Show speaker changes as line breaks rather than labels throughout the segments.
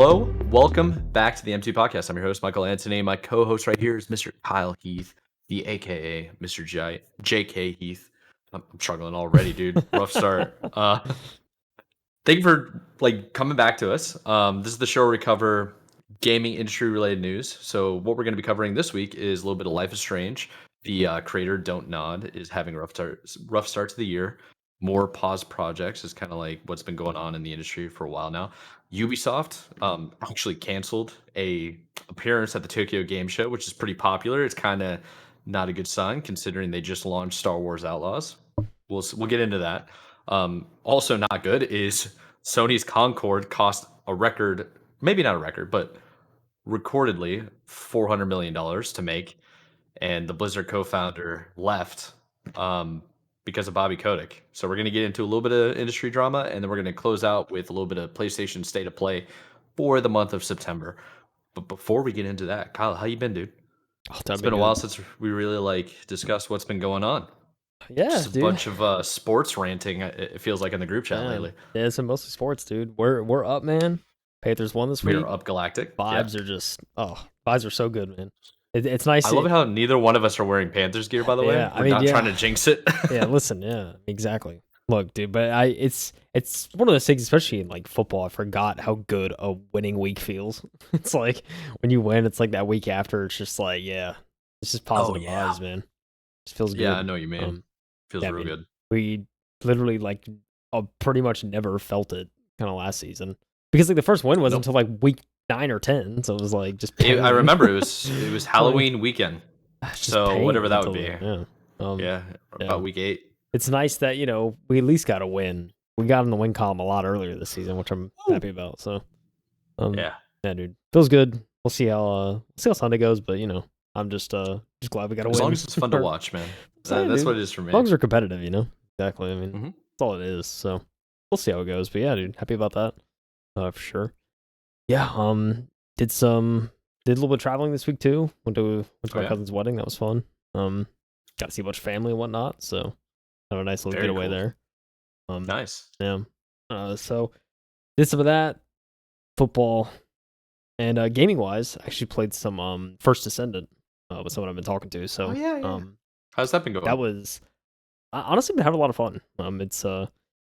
Hello, welcome back to the M2 Podcast. I'm your host, Michael Anthony. My co-host right here is Mr. KyleHeath, the AKA Mr. JK Heath. I'm struggling already, dude. Rough start. Thank you for coming back to us. This is the show where we cover gaming industry related news. So what we're going to be covering this week is a little bit of Life is Strange. The creator Don't Nod is having a rough start to the year. More paused projects is kind of like what's been going on in the industry for a while now. Ubisoft actually canceled a appearance at the Tokyo Game Show, which is pretty popular. It's kind of not a good sign considering they just launched Star Wars Outlaws. We'll get into that. Also not good is Sony's Concord cost a record, maybe not a record, but recordedly $400 million to make, and the Blizzard co-founder left because of Bobby Kotick. So we're going to get into a little bit of industry drama, and then we're going to close out with a little bit of PlayStation State of Play for the month of September. But before we get into that, Kyle, how you been, dude? It's been a while since we really discussed what's been going on.
Yeah,
just a bunch of sports ranting. It feels like in the group chat lately.
Yeah, it's mostly sports, dude. We're up, man. Panthers won this week.
We're up galactic.
Vibes are just vibes are so good, man. It's nice.
I love how neither one of us are wearing Panthers gear, by the way. We're not trying to jinx it.
Yeah, listen, yeah, exactly. Look, dude, but it's one of those things, especially in like football. I forgot how good a winning week feels. It's like when you win, it's like that week after. It's just like, yeah, it's just positive vibes, man. It just feels good.
Yeah, I know what you mean. Feels real good.
We literally pretty much never felt it kind of last season because the first win wasn't until week 9 or 10, so it was just.
I remember it was Halloween weekend, so whatever that would be. About week 8.
It's nice that we at least got a win. We got in the win column a lot earlier this season, which I'm happy about. So, yeah, dude, feels good. We'll see how Sunday goes, but I'm just glad we got a win.
As long as it's fun to watch, man. That's what it is for me.
As long as we're competitive, exactly. I mean, that's all it is. So we'll see how it goes. But yeah, dude, happy about that. For sure. Yeah. Did a little bit of traveling this week too. Went to my cousin's wedding. That was fun. Got to see a bunch of family and whatnot. So had a nice little getaway there.
Nice.
Yeah. So did some of that football and gaming wise. I actually played some First Descendant with someone I've been talking to. So
how's that been going?
That was honestly been having a lot of fun.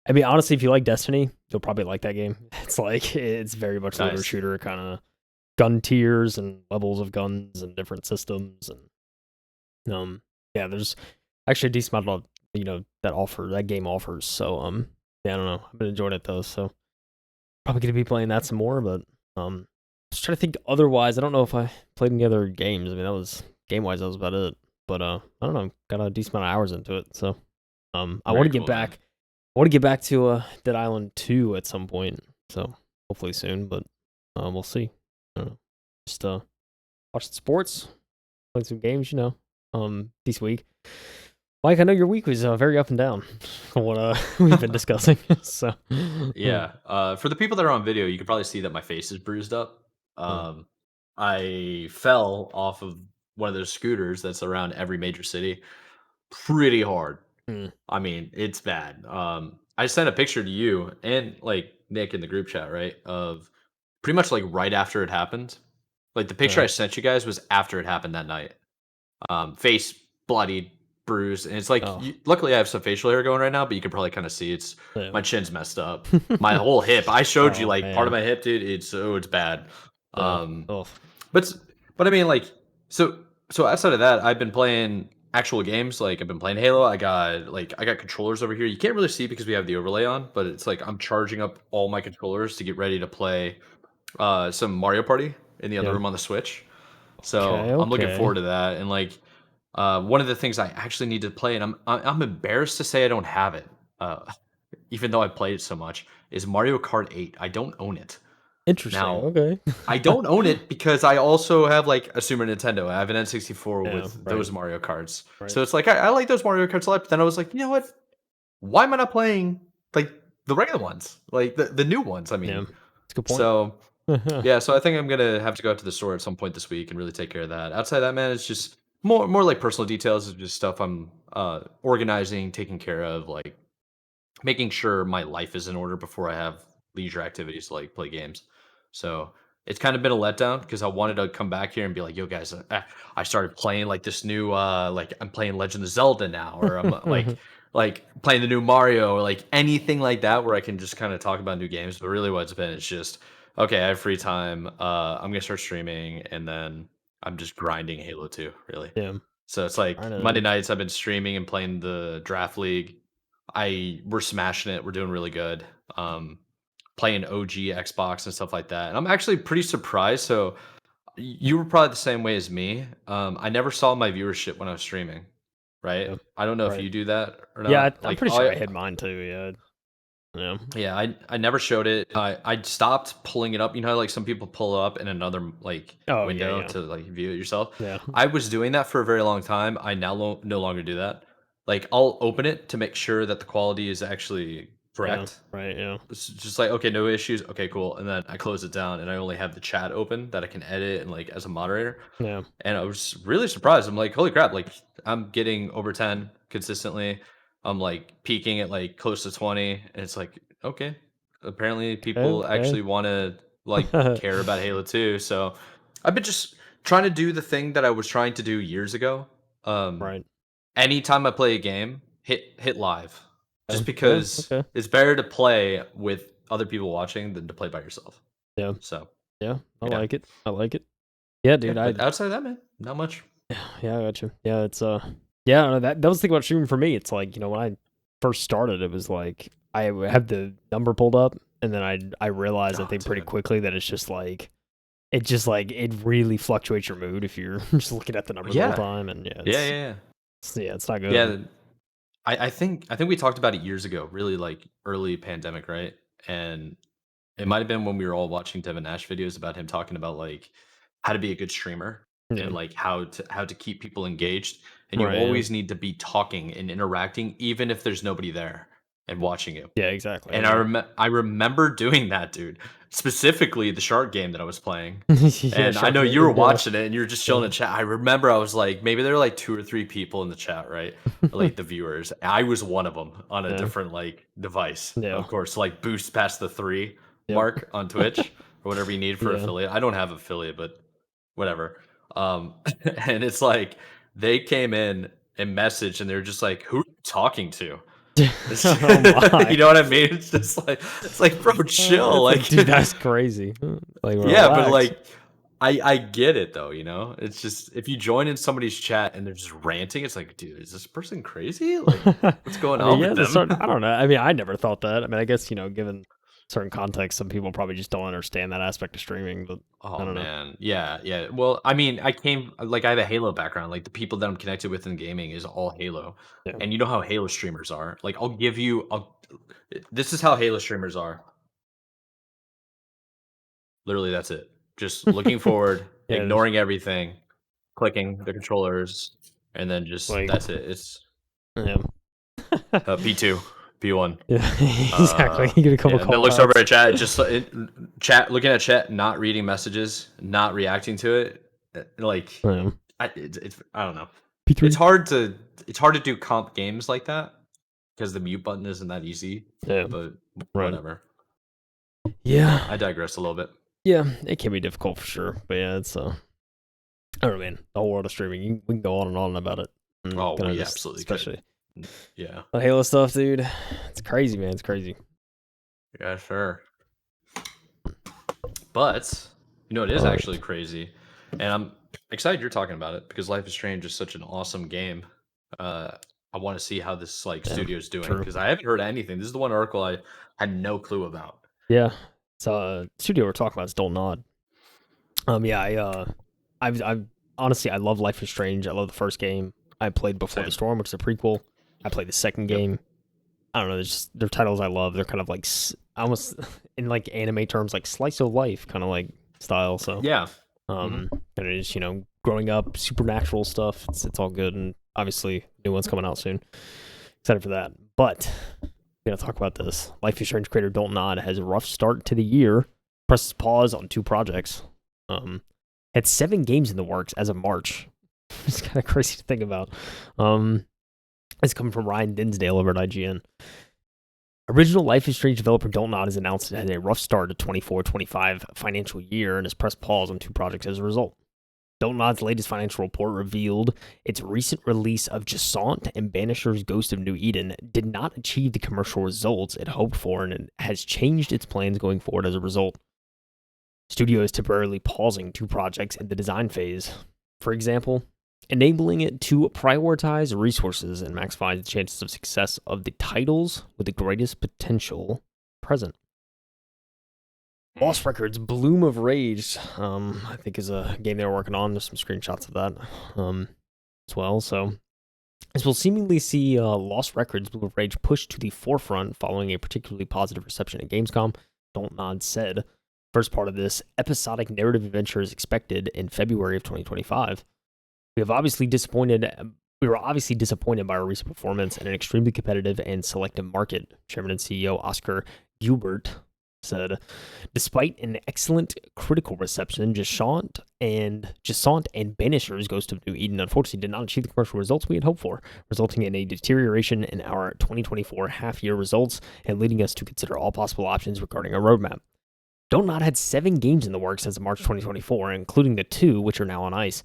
I mean, honestly, if you like Destiny, you'll probably like that game. It's very much looter shooter, kind of gun tiers and levels of guns and different systems, and there's actually a decent amount of that game offers. So I don't know. I've been enjoying it though, so probably gonna be playing that some more. But just trying to think otherwise. I don't know if I played any other games. I mean, that was game wise, that was about it. But I don't know, got a decent amount of hours into it. So I want to get back. Man. I want to get back to Dead Island 2 at some point. So hopefully soon, but we'll see. I don't know. Just watching sports, playing some games, this week. Mike, I know your week was very up and down from what we've been discussing. So
yeah, for the people that are on video, you can probably see that my face is bruised up. I fell off of one of those scooters that's around every major city pretty hard. I mean, it's bad. I sent a picture to you and Nick in the group chat, right? Of pretty much right after it happened. The picture I sent you guys was after it happened that night. Face bloodied, bruised, and it's luckily I have some facial hair going right now, but you can probably kind of see my chin's messed up. My whole hip. I showed you part of my hip, dude. It's bad. But I mean so outside of that, I've been playing actual games. I've been playing Halo. I got controllers over here. You can't really see because we have the overlay on, but it's I'm charging up all my controllers to get ready to play some Mario Party in the other room on the Switch. So I'm looking forward to that. And one of the things I actually need to play, and I'm embarrassed to say I don't have it, even though I played it so much, is Mario Kart 8. I don't own it.
Interesting. Now, okay.
I don't own it because I also have a Super Nintendo. I have an N64 with those Mario Karts. Right. So it's I like those Mario Karts a lot, but then I was you know what? Why am I not playing the regular ones? The new ones, I mean.
Yeah, that's a good point.
So so I think I'm gonna have to go out to the store at some point this week and really take care of that. Outside of that, man, it's just more personal details of just stuff I'm organizing, taking care of, making sure my life is in order before I have leisure activities to play games. So it's kind of been a letdown because I wanted to come back here and be like, yo guys, I started playing like this new like I'm playing Legend of Zelda now, or I'm like playing the new Mario, or like anything like that where I can just kind of talk about new games. But really what it's been, it's just okay, I have free time. I'm gonna start streaming and then I'm just grinding Halo 2, really.
Yeah.
So it's like
I know,
Monday
dude.
nights I've been streaming and playing the draft league. We're smashing it. We're doing really good. Playing OG Xbox and stuff like that. And I'm actually pretty surprised. So you were probably the same way as me. I never saw my viewership when I was streaming, right?
Yeah.
I don't know if
Right.
you do that or
Yeah,
not.
I'm
Like
pretty sure I hit mine too. Yeah. Yeah.
yeah, I never showed it. I stopped pulling it up. You know how like some people pull it up in another like
Oh yeah,
window
yeah,
to like view it yourself.
yeah,
I was doing that for a very long time. I now no longer do that. Like I'll open it to make sure that the quality is actually
yeah.
correct.
Right. Yeah.
It's just like okay, no issues. Okay, cool. And then I close it down and I only have the chat open that I can edit and like as a moderator.
Yeah.
And I was really surprised. I'm like, holy crap, like I'm getting over 10 consistently. I'm like peaking at like close to 20. And it's like, okay. Apparently people
Okay.
actually want to like care about Halo 2. So I've been just trying to do the thing that I was trying to do years ago. Um
Right.
Anytime I play a game, hit live.
Yeah.
Just
Yeah.
because
Okay.
it's better to play with other people watching than to play by yourself.
Yeah.
So
Yeah. I
yeah.
like it. I like it. Yeah,
Yeah,
dude.
but outside of that, man, not much.
Yeah, I got you. Yeah, it's yeah, that was the thing about streaming for me. It's like, when I first started, it was like I would have the number pulled up and then I realized I
Oh,
think pretty
dude.
quickly that it's just like it really fluctuates your mood if you're just looking at the numbers all the
Yeah.
time, and yeah,
Yeah, yeah, yeah.
it's not good.
Yeah, I think we talked about it years ago, really like early pandemic, right? And it might have been when we were all watching Devin Nash videos about him talking about like how to be a good streamer
Yeah.
and like how to keep people engaged. And you
Right, yeah.
always need to be talking and interacting, even if there's nobody there and watching you.
Yeah, exactly.
And
Yeah.
I remember doing that, dude. Specifically the shark game that I was playing.
Yeah,
And I
shark
know you were
game. Yeah.
watching it and you were just chilling
Yeah.
in chat. I remember I was like, maybe there were like 2 or 3 people in the chat, right? Like the viewers. I was one of them on a
Yeah.
different like device,
Yeah.
of course, like boost past the 3
Yep.
mark on Twitch or whatever you need for
Yeah.
affiliate. I don't have affiliate, but whatever. And it's like they came in and messaged and they're just like, who are you talking to?
Oh
You
my.
know what I mean? It's like, bro, chill. Like,
Dude, that's crazy. Like,
yeah, but
relax.
like, I get it though. It's just if you join in somebody's chat and they're just ranting, it's like, dude, is this person crazy? Like, what's going
I mean,
on
yeah,
with them?
I don't know. I mean, I never thought that. I mean, I guess, given certain context, some people probably just don't understand that aspect of streaming, but I
Oh
don't know.
man, yeah, yeah. Well, I mean, I have a Halo background. Like the people that I'm connected with in gaming is all Halo,
Yeah.
and you know how Halo streamers are. Like, this is how Halo streamers are. Literally, that's it. Just looking forward,
Yeah, just
ignoring everything, clicking the controllers, and then just
like,
that's it. It's
yeah.
P2, P1.
Yeah, exactly. You get a couple
Yeah, and then
call
looks over
outs.
at chat, chat, looking at chat, not reading messages, not reacting to it. Like,
Yeah.
it's I don't know. It's
P3.
hard to it's hard to do comp games like that because the mute button isn't that easy.
Yeah.
But
Right.
whatever.
Yeah.
I digress a little bit.
Yeah, it can be difficult for sure. But yeah, it's I don't know, man. The whole world of streaming, we can go on and on about it.
Oh,
Kind of
we
just,
absolutely
especially
could. Yeah.
the Halo stuff, dude. It's crazy, man. It's crazy.
Yeah, sure. But it is actually crazy, and I'm excited you're talking about it because Life is Strange is such an awesome game. I want to see how this like
Yeah,
studio's doing
true.
because I haven't heard anything. This is the one article I had no clue about.
Yeah. So studio we're talking about is Don't Nod. Yeah, I've honestly I love Life is Strange. I love the first game. I played Before the
Same.
Storm, which is a prequel. I played the second
Yep.
game. I don't know. They're titles I love. They're kind of like almost in like anime terms, like slice of life kind of like style. So
Yeah.
and it's growing up, supernatural stuff. It's all good, and obviously new one's coming out soon. Excited for that. But we're gonna talk about this. Life is Strange creator Don't Nod has a rough start to the year. Presses pause on 2 projects. Had 7 games in the works as of March. It's kind of crazy to think about. It's coming from Ryan Dinsdale over at IGN. Original Life is Strange developer Don't Nod has announced it had a rough start to 24-25 financial year and has pressed pause on 2 projects as a result. Don't Nod's latest financial report revealed its recent release of Jasant and Banisher's Ghost of New Eden did not achieve the commercial results it hoped for, and it has changed its plans going forward as a result. Studio is temporarily pausing 2 projects in the design phase. For example, enabling it to prioritize resources and maximize the chances of success of the titles with the greatest potential present. Lost Records, Bloom of Rage, I think is a game they were working on. There's some screenshots of that as well. So this will seemingly see Lost Records, Bloom of Rage pushed to the forefront following a particularly positive reception at Gamescom. Don't Nod said. First part of this episodic narrative adventure is expected in February of 2025. We were obviously disappointed by our recent performance in an extremely competitive and selective market, Chairman and CEO Oscar Gilbert said. Despite an excellent critical reception, Jasant and Banisher's Ghost of New Eden unfortunately did not achieve the commercial results we had hoped for, resulting in a deterioration in our 2024 half-year results and leading us to consider all possible options regarding our roadmap. Don't Nod had 7 games in the works as of March 2024, including the 2 which are now on ice.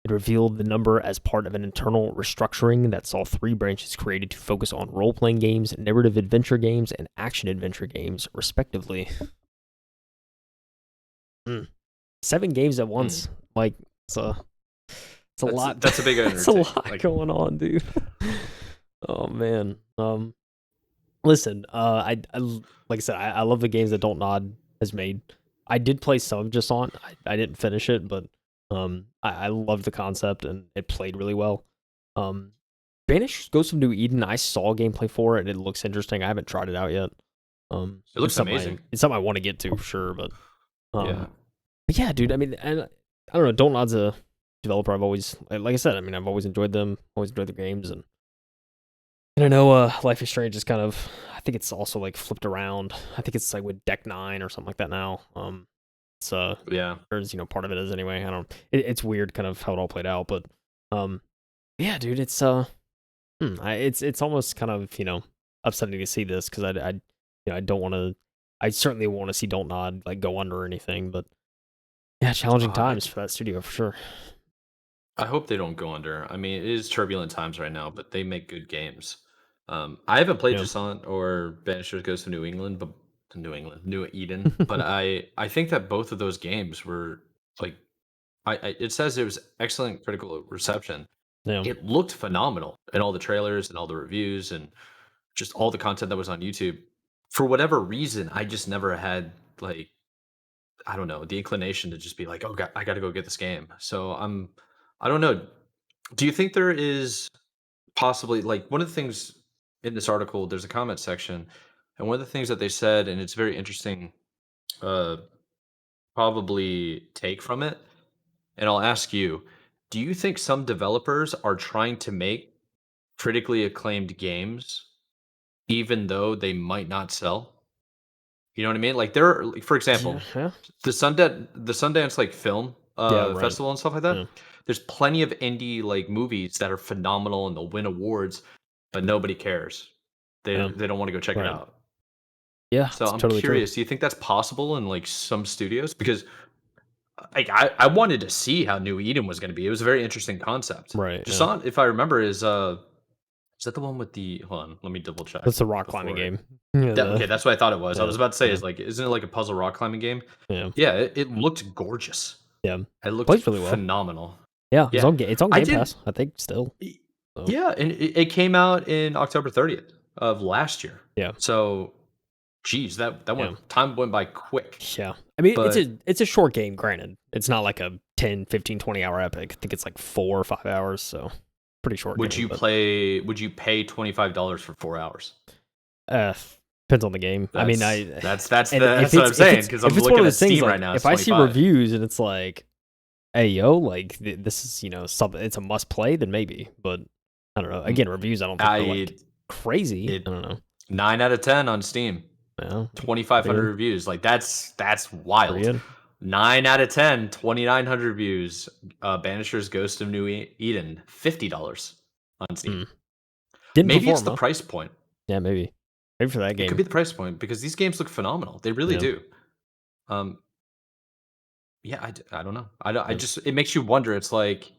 It revealed the number as part of an internal restructuring that saw 3 branches created to focus on role-playing games, narrative adventure games, and action-adventure games, respectively. 7 games at once. Like, it's a lot.
That's a big undertaking.
It's a lot going on, dude. Oh, man. Listen, I like I said, I love the games that Don't Nod has made. I did play some of Jasant. I didn't finish it, but I loved the concept and it played really well. Banished Ghost of New Eden, I saw gameplay for it and it looks interesting. I haven't tried it out yet.
It looks amazing.
It's something I want to get to for sure, but
yeah.
But yeah, dude. I mean, and I don't know. Don't Nod's a developer I've always, like I said, I mean, I've always enjoyed them. Always enjoyed the games, and I know Life is Strange is kind of. I think it's also like flipped around. I think it's like with Deck 9 or something like that now. So
yeah,
or part of it is anyway. I don't. It's weird, kind of how it all played out, but yeah, dude, it's it's almost kind of upsetting to see this because I don't want to. I certainly want to see Don't Nod like go under or anything, but yeah, challenging times for that studio for sure.
I hope they don't go under. I mean, it is turbulent times right now, but they make good games. I haven't played Jasant or Banisher's Ghost of New Eden, but I think that both of those games were like, it says it was excellent critical reception.
Yeah.
It looked phenomenal in all the trailers and all the reviews and just all the content that was on YouTube. For whatever reason, I just never had like, I don't know, the inclination to just be like, oh God, I got to go get this game. So I don't know. Do you think there is possibly like one of the things in this article, there's a comment section, and one of the things that they said, and it's very interesting, probably take from it, and I'll ask you, do you think some developers are trying to make critically acclaimed games even though they might not sell? You know what I mean? Like there are, like, for example,
Yeah.
the Sundance like film
Right.
festival and stuff like that.
Yeah.
There's plenty of indie like movies that are phenomenal and they'll win awards, but nobody cares. They don't want to go check it
Right.
out.
Yeah.
So I'm
totally
curious,
true.
do you think that's possible in like some studios? Because like I wanted to see how New Eden was going to be. It was a very interesting concept.
Right.
Just
Yeah.
on, if I remember, is that the one with the? Hold on, let me double check.
That's the rock climbing game. Yeah,
Okay, that's what I thought it was. I
yeah,
was about to say,
yeah.
is like, isn't it like a puzzle rock climbing game?
Yeah.
Yeah, it looked gorgeous.
Yeah.
It looked
Plays really well.
phenomenal.
Yeah.
Yeah.
It's on Game Pass, I think, still. So.
Yeah, and it came out in October 30th of last year.
Yeah.
So, geez, that went time went by quick.
Yeah. I mean, it's a short game, granted. It's not like a 10, 15, 20 hour epic. I think it's like 4 or 5 hours, so pretty short.
Would you pay $25 for 4 hours?
Depends on the game. I mean,
that's what I'm saying, because I'm looking at Steam right now.
If I see reviews and it's like, hey yo, like this is something, it's a must play, then maybe. But I don't know. Again, reviews I don't think are like crazy. I don't know.
9 out of 10 on Steam.
Yeah,
2,500 reviews. Like that's wild. 9 out of 10, 2,900 reviews. Banisher's Ghost of New Eden, $50 on Steam.
Didn't
maybe
perform,
it's the price point.
Yeah, maybe. Maybe for that
It
game.
could be the price point because these games look phenomenal. They really do. Um, yeah, I don't know. I just it makes you wonder. It's like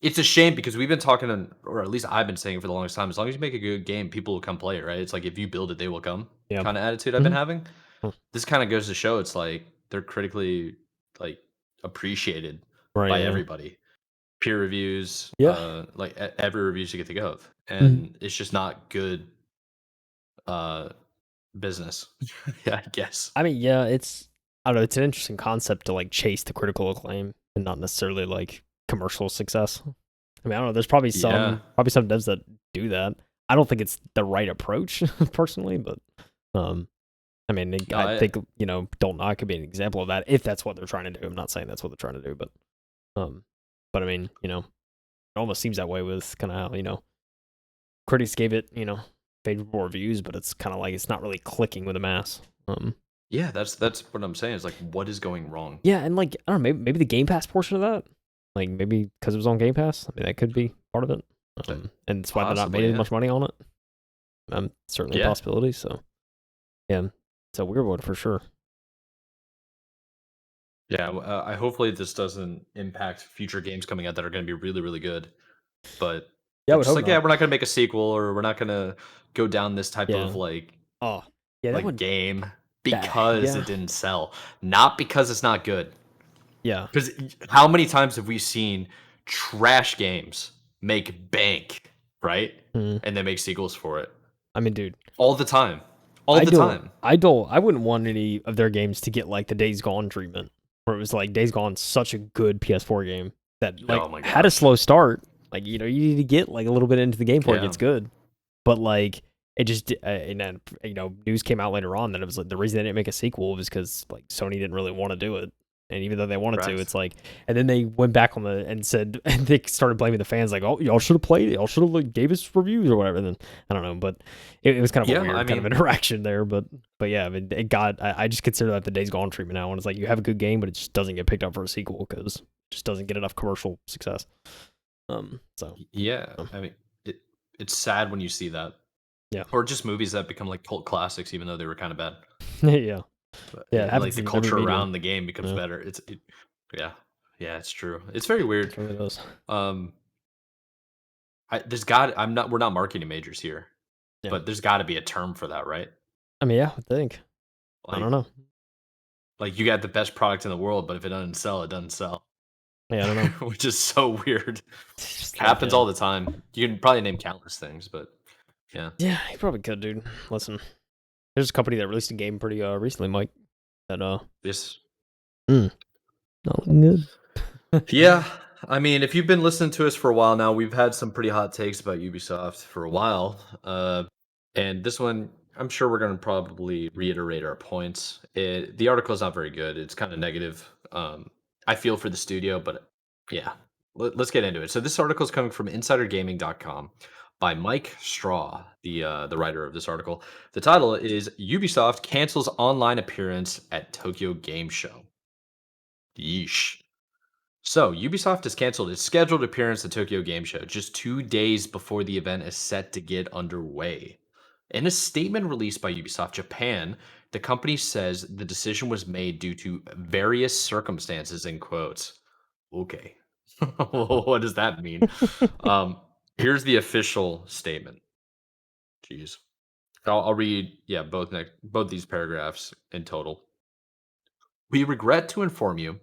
it's a shame because we've been talking, or at least I've been saying for the longest time. As long as you make a good game, people will come play it, right? It's like if you build it, they will come.
Yeah.
Kind of attitude I've been
Mhm.
having. This kind of goes to show it's like they're critically like appreciated
Right.
by
Yeah.
everybody. Peer reviews,
Yeah.
like every reviews you get to go of,
Mhm.
and it's just not good uh business. Yeah, I guess.
I mean, yeah, I don't know. It's an interesting concept to like chase the critical acclaim and not necessarily like commercial success. I mean, I don't know. There's probably
Yeah,
some devs that do that. I don't think it's the right approach personally, but um, I mean,
no,
I think Don't Knock could be an example of that if that's what they're trying to do. I'm not saying that's what they're trying to do, um, but I mean, it almost seems that way with kind of how critics gave it favorable reviews, but it's kind of like it's not really clicking with the mass.
yeah, that's what I'm saying. Is like, what is going wrong?
Yeah, and like I don't know, maybe the Game Pass portion of that, like maybe because it was on Game Pass. I mean, that could be part of it. And that's why they're not
Possibly,
made as
yeah,
much money on it. Certainly a
yeah,
possibility. So yeah, it's a weird one for sure.
yeah. I hopefully this doesn't impact future games coming out that are going to be really, really good. But
Yeah, I
they're
would
just
hope
like, yeah,
not.
we're not going to make a sequel, or we're not going to go down this type of
Yeah. Oh, yeah, that
like
would.
game
That
because
yeah,
it didn't sell, not because it's not good.
yeah.
Because how many times have we seen trash games make bank, right?
Mm.
And they make sequels for it
I mean, dude,
all the time, all the time.
I wouldn't want any of their games to get like the Days Gone treatment, where it was like Days Gone, such a good PS4 game that like
Oh my
had a
gosh.
slow start. Like you need to get like a little bit into the game before it
Yeah.
gets good. But like it just and then news came out later on that it was like the reason they didn't make a sequel was because like Sony didn't really want to do it. And even though they wanted to,
Correct.
it's like, and then they went back on the and said, and they started blaming the fans, like, "Oh, y'all should have played it. Y'all should have like gave us reviews or whatever." And then I don't know, but it was kind of a
Yeah. I
weird kind of
mean,
interaction there. But yeah, I mean, it got. I just consider that the Days Gone treatment now, and it's like you have a good game, but it just doesn't get picked up for a sequel because it just doesn't get enough commercial success. So
yeah.
um,
I mean, it's sad when you see that,
yeah,
or just movies that become like cult classics, even though they were kind of bad.
yeah,
But
yeah. It
like
happens
the
in every
culture
medium.
around the game becomes
Yeah,
better. Yeah, yeah, it's true. It's very
it
weird.
really does.
Um, there's got. I'm not. We're not marketing majors here,
Yeah,
but there's got to be a term for that, right?
I mean, yeah, I think. I don't
Like,
know.
you got the best product in the world, but if it doesn't sell, it doesn't sell,
Yeah, I don't know.
which is so weird.
It's just like
Happens all the time. You can probably name countless things, but yeah.
yeah, you probably could, dude. Listen, there's a company that released a game pretty recently, Mike. That
This
mm, not looking good.
Yeah, I mean, if you've been listening to us for a while now, we've had some pretty hot takes about Ubisoft for a while. And this one, I'm sure we're going to probably reiterate our points. The article is not very good. It's kind of negative. I feel for the studio, but yeah, let's get into it. So this article is coming from InsiderGaming.com by Mike Straw, the writer of this article. The title is Ubisoft cancels online appearance at Tokyo Game Show. Yeesh. So, Ubisoft has canceled its scheduled appearance at Tokyo Game Show just 2 days before the event is set to get underway. In a statement released by Ubisoft Japan, the company says the decision was made due to various circumstances, in quotes. Okay. What does that mean? Um, Here's the official statement. Jeez. I'll read, yeah, both these paragraphs in total. We regret to inform you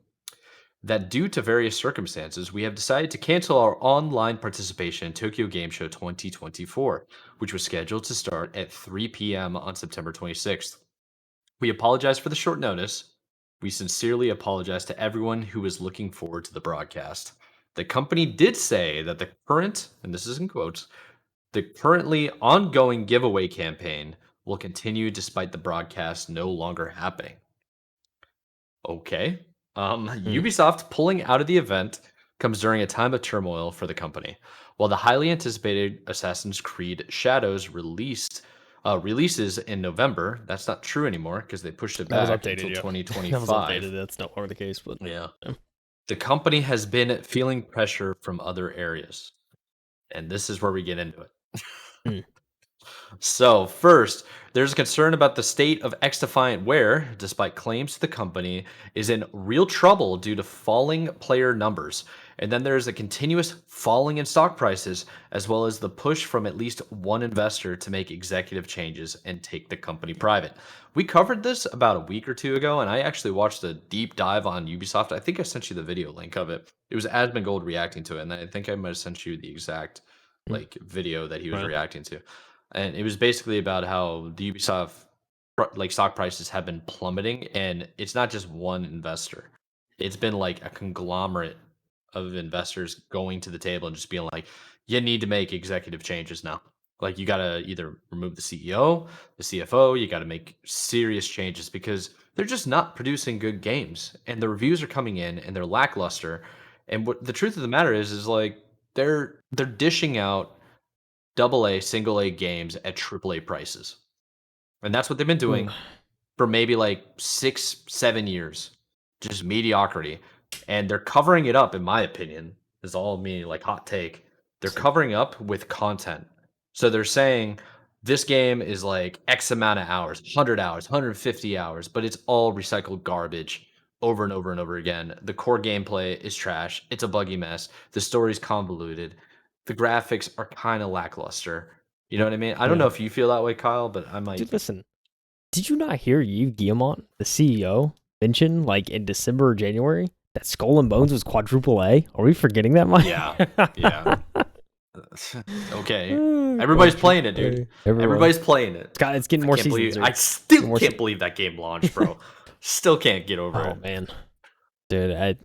that due to various circumstances, we have decided to cancel our online participation in Tokyo Game Show 2024, which was scheduled to start at 3 p.m. on September 26th. We apologize for the short notice. We sincerely apologize to everyone who is looking forward to the broadcast. The company did say that the current, and this is in quotes, the currently ongoing giveaway campaign will continue despite the broadcast no longer happening. Okay.
Hmm.
Ubisoft pulling out of the event comes during a time of turmoil for the company. While the highly anticipated Assassin's Creed Shadows releases in November, that's not true anymore because they pushed it
That was
back
updated,
until
yeah. That was
2025.
updated. That's no longer the case, but
Yeah.
yeah.
The company has been feeling pressure from other areas. And this is where we get into it.
Mm.
So, first, there's a concern about the state of X-Defiant Wear, despite claims the company is in real trouble due to falling player numbers. And then there's a continuous falling in stock prices, as well as the push from at least one investor to make executive changes and take the company private. We covered this about a week or two ago, and I actually watched a deep dive on Ubisoft. I think I sent you the video link of it. It was Asmongold reacting to it, and I think I might have sent you the exact
Mm,
video that he was
right.
reacting to, and it was basically about how the Ubisoft stock prices have been plummeting, and it's not just one investor. It's been like a conglomerate of investors going to the table and just being like, "You need to make executive changes now. Like, you got to either remove the CEO, the CFO. You got to make serious changes because they're just not producing good games, and the reviews are coming in and they're lackluster. And what the truth of the matter is like they're dishing out double A, single A games at triple A prices. And that's what they've been
Ugh.
doing for maybe like 6, 7 years. Just mediocrity. And they're covering it up, in my opinion, is all me, like hot take. They're
So,
covering up with content. So they're saying this game is like X amount of hours, 100 hours, 150 hours, but it's all recycled garbage over and over and over again. The core gameplay is trash. It's a buggy mess. The story's convoluted. The graphics are kind of lackluster. You know what I mean? I don't know
yeah.
if you feel that way, Kyle, but I might.
Dude, listen. Did you not hear Yves Guillemot, the CEO, mention like in December or January that Skull and Bones was quadruple A? Are we forgetting that, Mike?
Yeah, yeah. Okay. Everybody's playing it, dude. Everybody's playing it.
It's getting
I
more
can't
seasons.
believe I still can't believe that game launched, bro. Still can't get over
Oh
it.
man, dude. I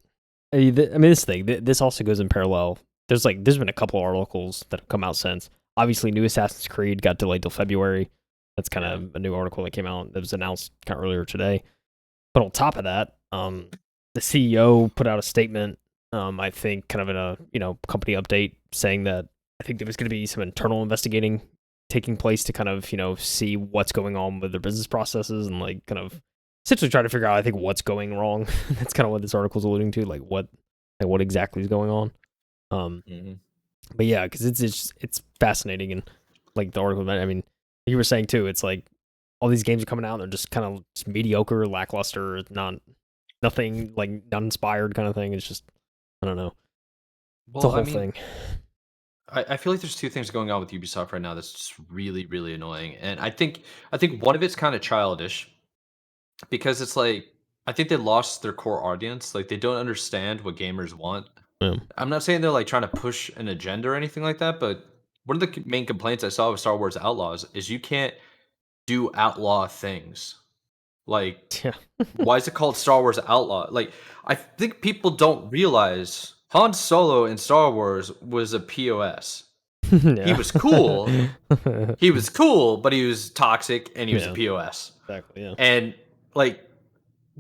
mean, this thing. This also goes in parallel. There's been a couple of articles that have come out since. Obviously, new Assassin's Creed got delayed till February. That's kind of a new article that came out that was announced kind of earlier today. But on top of that, the CEO put out a statement. I think kind of in a company update saying that I think there was going to be some internal investigating taking place to kind of see what's going on with their business processes and like kind of essentially try to figure out I think what's going wrong. That's kind of what this article's alluding to, like what exactly is going on.
Mhm.
But yeah, because it's fascinating and like the article. I mean, you were saying too, it's like all these games are coming out and they're just kind of just mediocre, lackluster, nothing like not inspired kind of thing. It's just I don't know. It's a
Well, I
whole
mean,
thing.
I feel like there's two things going on with Ubisoft right now that's just really, really annoying. And I think one of it's kind of childish because it's like I think they lost their core audience. Like they don't understand what gamers want.
Yeah.
I'm not saying they're like trying to push an agenda or anything like that, but one of the main complaints I saw with Star Wars Outlaws is you can't do outlaw things. Like,
Yeah.
why is it called Star Wars Outlaw? Like, I think people don't realize Han Solo in Star Wars was a POS. He
Yeah.
was cool. He was cool, but he was toxic and he was a
Yeah.
POS.
Exactly. Yeah.
And like,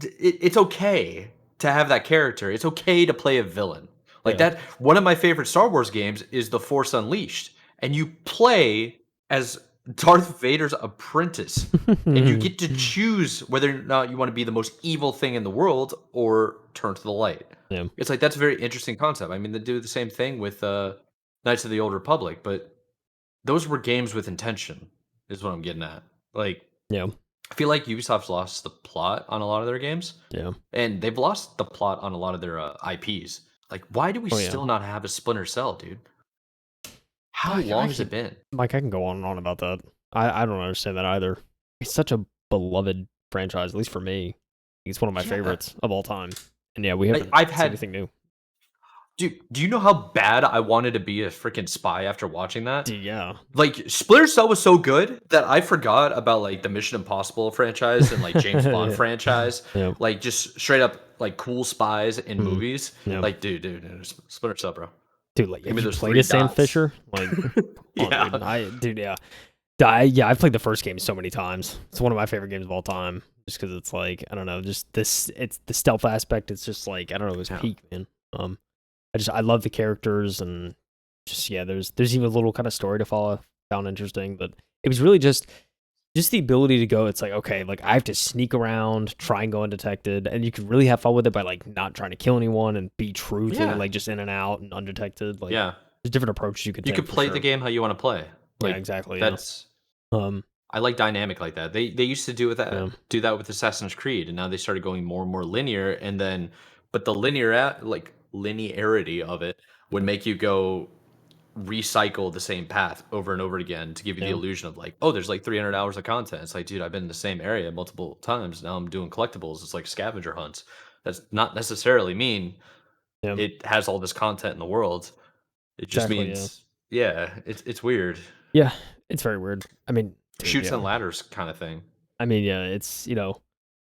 it's okay to have that character. It's okay to play a villain. Like
Yeah.
that. One of my favorite Star Wars games is The Force Unleashed, and you play as Darth Vader's apprentice, and you get to choose whether or not you want to be the most evil thing in the world or turn to the light.
Yeah.
It's like that's a very interesting concept. I mean, they do the same thing with Knights of the Old Republic, but those were games with intention, is what I'm getting at. Like,
Yeah.
I feel like Ubisoft's lost the plot on a lot of their games,
Yeah.
and they've lost the plot on a lot of their IPs. Like, why do we
Oh yeah.
still not have a Splinter Cell, dude? How
I
long has it
can
been?
Mike, I can go on and on about that. I don't understand that either. It's such a beloved franchise, at least for me. It's one of my
Yeah,
favorites of all time. And yeah, we
like
haven't
I've
seen
had.
anything new.
Dude, do you know how bad I wanted to be a freaking spy after watching that?
Dude, yeah.
Like Splinter Cell was so good that I forgot about like the Mission Impossible franchise and like James Bond franchise,
Yeah.
like just straight up like cool spies in
Mm.
movies.
Yeah.
Like, dude, Splinter Cell, bro.
Dude, like,
Give
have
me
you
those
played
three
as Sam
dots.
Fisher? Like, come on, dude.
Yeah.
Yeah. I've played the first game so many times. It's one of my favorite games of all time. Just because it's like, I don't know, just it's the stealth aspect. It's just like, I don't know, it's
Yeah.
peak, man. I love the characters and just, yeah, there's even a little kind of story to follow. Found interesting, but it was really just the ability to go. It's like, okay, like I have to sneak around, try and go undetected, and you can really have fun with it by like not trying to kill anyone and be truthful,
Yeah.
like just in and out and undetected. Like,
Yeah.
there's different approaches you could
You
take.
could
For
play
sure.
the game how you want to play.
Yeah,
Like
exactly. Yeah.
that's I like dynamic like that. They used to do with that
Yeah.
do that with Assassin's Creed, and now they started going more and more linear. And then, but the linearity of it would make you go recycle the same path over and over again to give you the
Yeah.
illusion of like, oh, there's like 300 hours of content. It's like, dude, I've been in the same area multiple times. Now I'm doing collectibles. It's like scavenger hunts. That's not necessarily mean
Yeah.
it has all this content in the world. It just
Exactly. Yeah.
means, yeah, it's weird.
Yeah. It's very weird. I mean, dude,
Shoots
yeah.
and ladders kind of thing.
I mean, yeah, it's,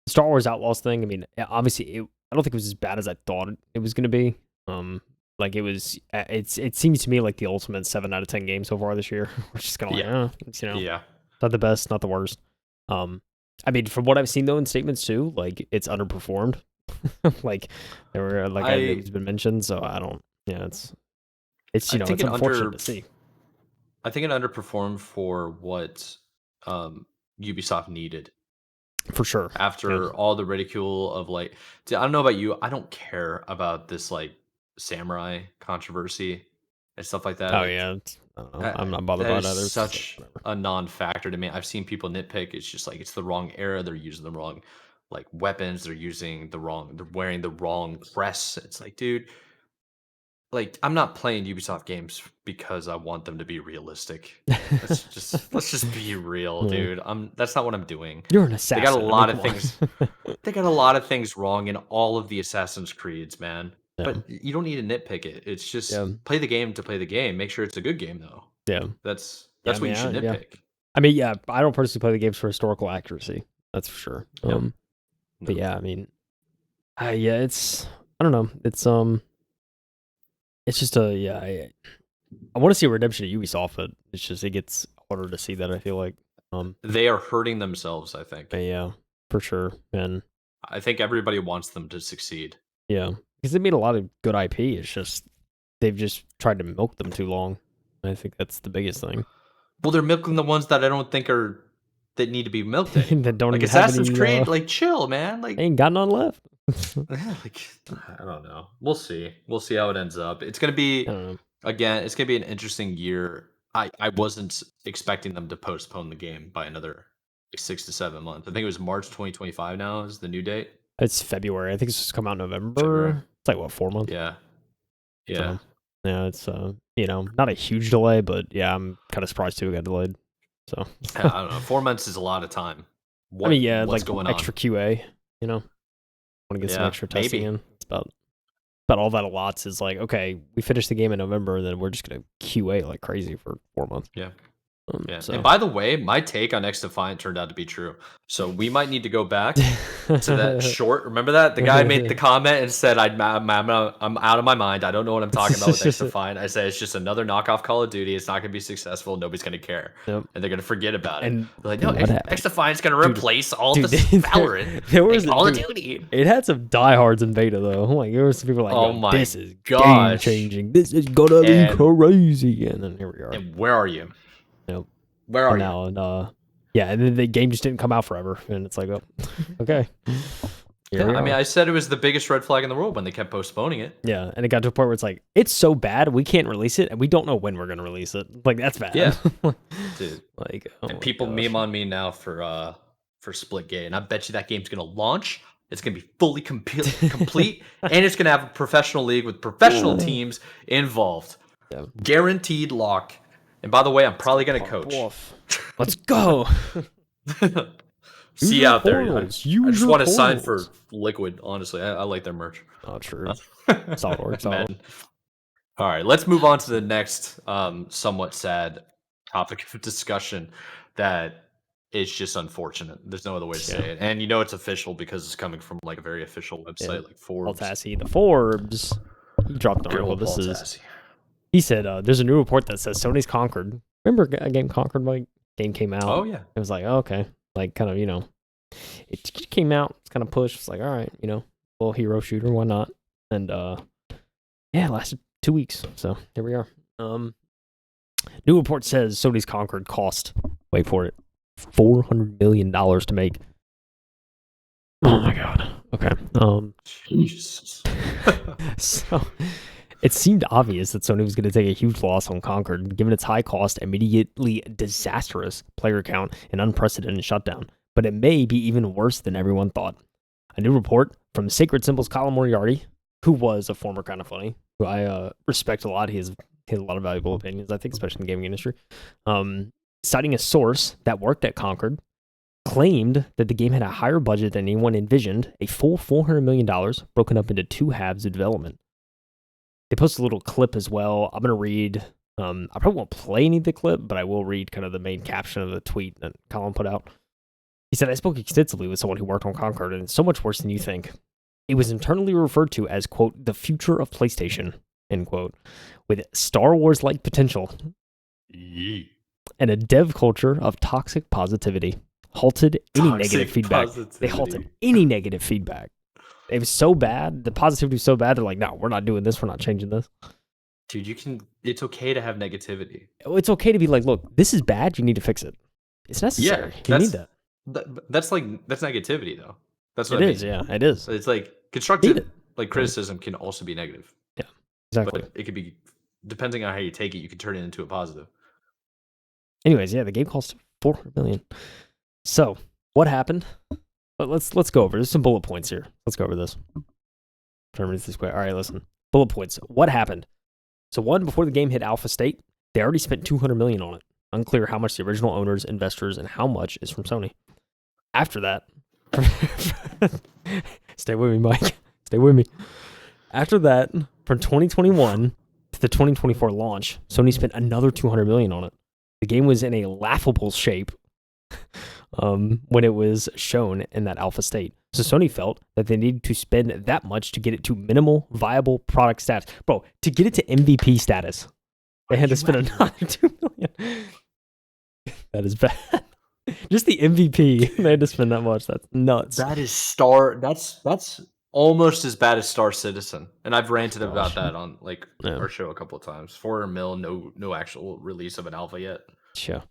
Star Wars Outlaws thing. I mean, obviously, I don't think it was as bad as I thought it was going to be. Like it was, it seems to me like the ultimate 7 out of 10 game so far this year. We're just kind of like, it's,
Yeah.
not the best, not the worst. I mean, from what I've seen though in statements too, like it's underperformed. Like there were it's been mentioned, so I don't. Yeah, it's it's unfortunate to see.
I think it underperformed for what Ubisoft needed.
For sure.
After all the ridicule of like, I don't know about you, I don't care about this like samurai controversy and stuff like that.
Oh
like,
yeah, I'm not bothered by that.
It's such a non-factor to me. I've seen people nitpick. It's just like it's the wrong era. They're using the wrong like weapons. They're wearing the wrong crest. It's like, dude, like I'm not playing Ubisoft games because I want them to be realistic. Let's just be real, dude. That's not what I'm doing.
You're an assassin.
They got a lot of things. They got a lot of things wrong in all of the Assassin's Creeds, man.
Yeah.
But you don't need to nitpick it. It's just
Yeah.
play the game to play the game. Make sure it's a good game, though.
Yeah,
That's what you should nitpick.
I mean, yeah, I don't personally play the games for historical accuracy. That's for sure.
Yep.
But yeah, I mean, yeah, it's I don't know. It's just I want to see a redemption at Ubisoft, but it's just it gets harder to see that. I feel like
they are hurting themselves. I think.
Yeah, for sure, and
I think everybody wants them to succeed.
Yeah, because they made a lot of good IP. It's just they've just tried to milk them too long. I think that's the biggest thing.
Well, they're milking the ones that I don't think that need to be milked.
That don't
like
even have
Assassin's
any,
Creed. Like chill, man. Like
ain't got none left.
like I don't know. We'll see. We'll see how it ends up. It's gonna be again. It's gonna be an interesting year. I wasn't expecting them to postpone the game by another 6 to 7 months. I think it was March 2025. Now is the new date.
It's February. I think it's supposed to come out in November. February. It's like what 4 months?
Yeah.
So, yeah. It's not a huge delay, but yeah, I'm kind of surprised too. It got delayed. So
I don't know. 4 months is a lot of time.
I mean, yeah,
what's
like
going
extra
on?
QA. Want to get some extra testing in. It's about all that allots is like, okay, we finished the game in November, and then we're just gonna QA like crazy for 4 months.
Yeah.
So.
And by the way, my take on X Defiant turned out to be true. So we might need to go back to that short. Remember that the guy made the comment and said, "I'm out of my mind. I don't know what I'm talking about with X Defiant." I said it's just another knockoff Call of Duty. It's not going to be successful. Nobody's going to care, and they're going to forget about it. And they're like, no, X Defiant's going to replace all the Valorant.
There was
Call of Duty.
It had some diehards in beta though. Like there were some people like, "Oh my this is game changing. This is gonna be crazy." And then here we are.
And where are you?
Nope.
Where are you?
Now, and then the game just didn't come out forever, and it's like, oh, okay.
I mean, I said it was the biggest red flag in the world when they kept postponing it.
Yeah, and it got to a point where it's like, it's so bad we can't release it, and we don't know when we're gonna release it. Like that's bad.
Yeah, dude.
Like,
and people meme on me now for Splitgate, and I bet you that game's gonna launch. It's gonna be fully complete, and it's gonna have a professional league with professional teams involved.
Yeah.
Guaranteed lock. And by the way, I'm probably going to coach.
Let's go.
See you out there. I just want to sign for Liquid, honestly. I like their merch.
Oh, true. Solid work.
All right, let's move on to the next somewhat sad topic of discussion that is just unfortunate. There's no other way to say it. And it's official because it's coming from like a very official website like Forbes.
Paul Tassi, the Forbes. He dropped an article. He said, there's a new report that says Sony's Concord. Remember a game Concord? Like game came out.
Oh yeah.
It was like, oh, okay, like kind of it came out. It's kind of pushed. It's like, all right, little hero shooter, why not? And it lasted 2 weeks. So here we are. New report says Sony's Concord cost, wait for it, $400 million to make. Oh my god. Okay.
Jesus.
So It seemed obvious that Sony was going to take a huge loss on Concord, given its high cost, immediately disastrous player count and unprecedented shutdown. But it may be even worse than everyone thought. A new report from Sacred Symbol's Kyle Moriarty, who was a former Kind of Funny, who I respect a lot. He has a lot of valuable opinions, I think, especially in the gaming industry. Citing a source that worked at Concord, claimed that the game had a higher budget than anyone envisioned, a full $400 million broken up into two halves of development. They posted a little clip as well. I'm going to read, I probably won't play any of the clip, but I will read kind of the main caption of the tweet that Colin put out. He said, I spoke extensively with someone who worked on Concord, and it's so much worse than you think. It was internally referred to as, quote, the future of PlayStation, end quote, with Star Wars-like potential and a dev culture of toxic positivity. Halted any negative feedback. They halted any negative feedback. It was so bad. The positivity was so bad. They're like, no, we're not doing this. We're not changing this.
Dude, it's okay to have negativity.
It's okay to be like, look, this is bad. You need to fix it. It's necessary.
Yeah,
you need that.
That's negativity, though. That's what
it is. Yeah, it is.
It's like constructive, like criticism can also be negative.
Yeah, exactly.
But it could be, depending on how you take it, you can turn it into a positive.
Anyways, yeah, the game cost $400 million. So what happened? But let's go over. There's some bullet points here. Let's go over this. All right, listen. Bullet points. What happened? So one, before the game hit alpha state, they already spent $200 million on it. Unclear how much the original owners, investors, and how much is from Sony. After that, stay with me, Mike. Stay with me. After that, from 2021 to the 2024 launch, Sony spent another $200 million on it. The game was in a laughable shape when it was shown in that alpha state. So Sony felt that they needed to spend that much to get it to minimal viable product status. Bro, to get it to MVP status, they had to spend another $2 million. That is bad. Just the MVP, they had to spend that much. That's nuts.
That is that's almost as bad as Star Citizen. And I've ranted about that on our show a couple of times. $400 million, no actual release of an alpha yet.
Sure.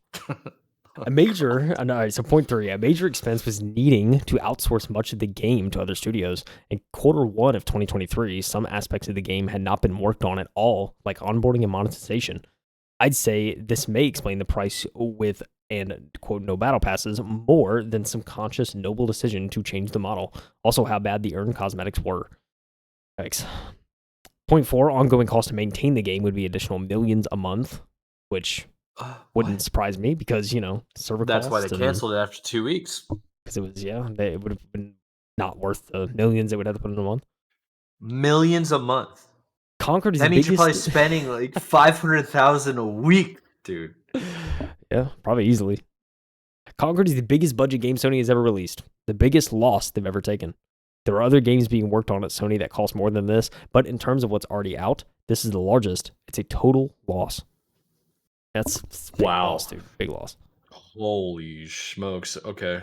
So point 3, a major expense was needing to outsource much of the game to other studios. In Q1 of 2023, some aspects of the game had not been worked on at all, like onboarding and monetization. I'd say this may explain the price with, and quote, no battle passes more than some conscious, noble decision to change the model. Also, how bad the earned cosmetics were. Thanks. Point 4, ongoing cost to maintain the game would be additional millions a month, which wouldn't surprise me because, server costs.
That's why they canceled it after 2 weeks.
Because it was, it would have been not worth the millions they would have to put in a month.
Millions a month.
Concord is
that means you're probably spending like $500,000 a week, dude.
Yeah, probably easily. Concord is the biggest budget game Sony has ever released. The biggest loss they've ever taken. There are other games being worked on at Sony that cost more than this, but in terms of what's already out, this is the largest. It's a total loss. That's big loss, dude. Big loss.
Holy smokes. Okay.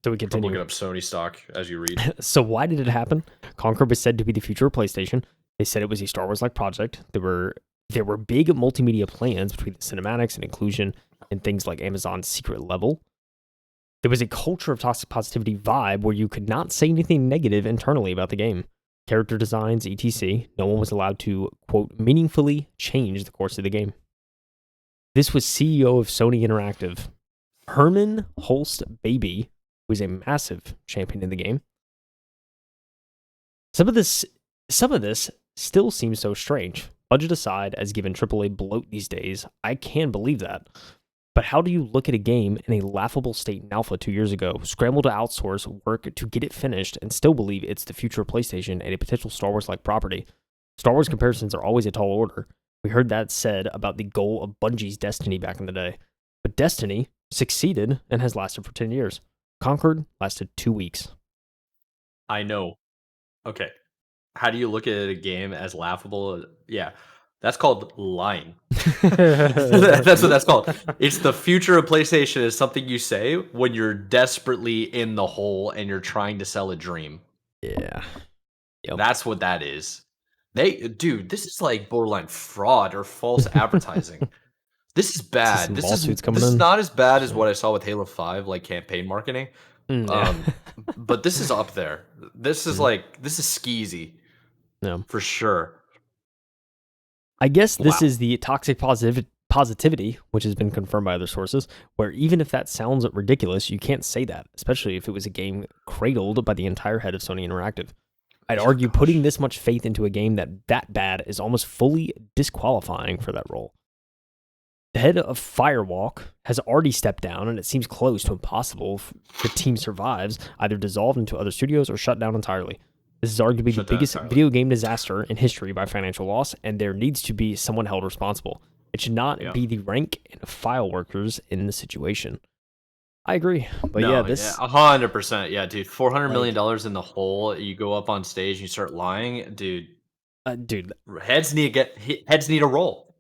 So we continue.
I'm looking up Sony stock as you read.
So why did it happen? Concord was said to be the future of PlayStation. They said it was a Star Wars-like project. There were big multimedia plans between the cinematics and inclusion and things like Amazon's Secret Level. There was a culture of toxic positivity vibe where you could not say anything negative internally about the game. Character designs, etc. No one was allowed to, quote, meaningfully change the course of the game. This was CEO of Sony Interactive, Herman Holst Baby, who is a massive champion in the game. Some of this still seems so strange. Budget aside, as given AAA bloat these days, I can believe that. But how do you look at a game in a laughable state in alpha 2 years ago, scramble to outsource work to get it finished, and still believe it's the future of PlayStation and a potential Star Wars-like property? Star Wars comparisons are always a tall order. We heard that said about the goal of Bungie's Destiny back in the day. But Destiny succeeded and has lasted for 10 years. Concord lasted 2 weeks.
I know. Okay. How do you look at a game as laughable? Yeah. That's called lying. That's what that's called. It's the future of PlayStation is something you say when you're desperately in the hole and you're trying to sell a dream.
Yeah.
Yep. That's what that is. Dude, this is like borderline fraud or false advertising. This is bad. This is not as bad as what I saw with Halo 5, like campaign marketing. But this is up there. This is this is skeezy.
Yeah.
For sure.
I guess this
Wow.
is the toxic positivity, which has been confirmed by other sources, where even if that sounds ridiculous, you can't say that, especially if it was a game cradled by the entire head of Sony Interactive. I'd
Yeah,
argue putting
gosh.
this much faith into a game that bad is almost fully disqualifying for that role. The head of Firewalk has already stepped down, and it seems close to impossible if the team survives, either dissolved into other studios or shut down entirely. This is arguably the
Shut down
biggest
entirely.
video game disaster in history by financial loss, and there needs to be someone held responsible. It should not be the rank and file workers in the situation. I agree, but
No,
yeah,
yeah,
this
100%. Yeah, dude, $400 million
like,
dollars in the hole. You go up on stage and you start lying, dude.
dude,
Heads need a roll.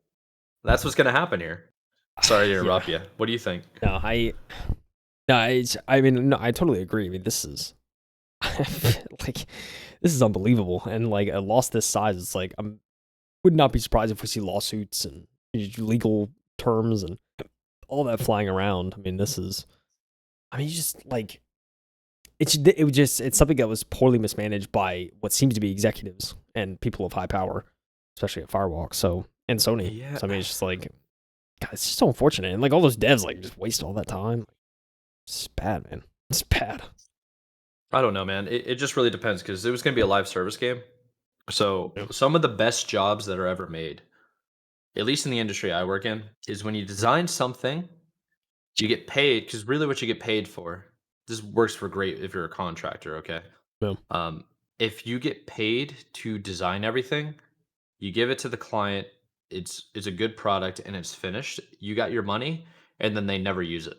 That's what's gonna happen here. Sorry to
yeah,
interrupt you. What do you think?
no, I mean, no, I totally agree. I mean, this is like, this is unbelievable, and like a loss this size, it's like would not be surprised if we see lawsuits and legal terms and all that flying around. I mean, this is, I mean, you just like it's something that was poorly mismanaged by what seems to be executives and people of high power, especially at Firewalk. So and Sony.
Yeah,
So I mean, it's just like, God, it's just so unfortunate, and like all those devs like just waste all that time. It's bad, man. It's bad.
I don't know, man. It just really depends because it was gonna be a live service game. So
Yeah.
some of the best jobs that are ever made, at least in the industry I work in, is when you design something, you get paid because really what you get paid for. This works for great if you're a contractor, okay?
Yeah.
Um, if you get paid to design everything, you give it to the client, it's a good product and it's finished. You got your money, and then they never use it.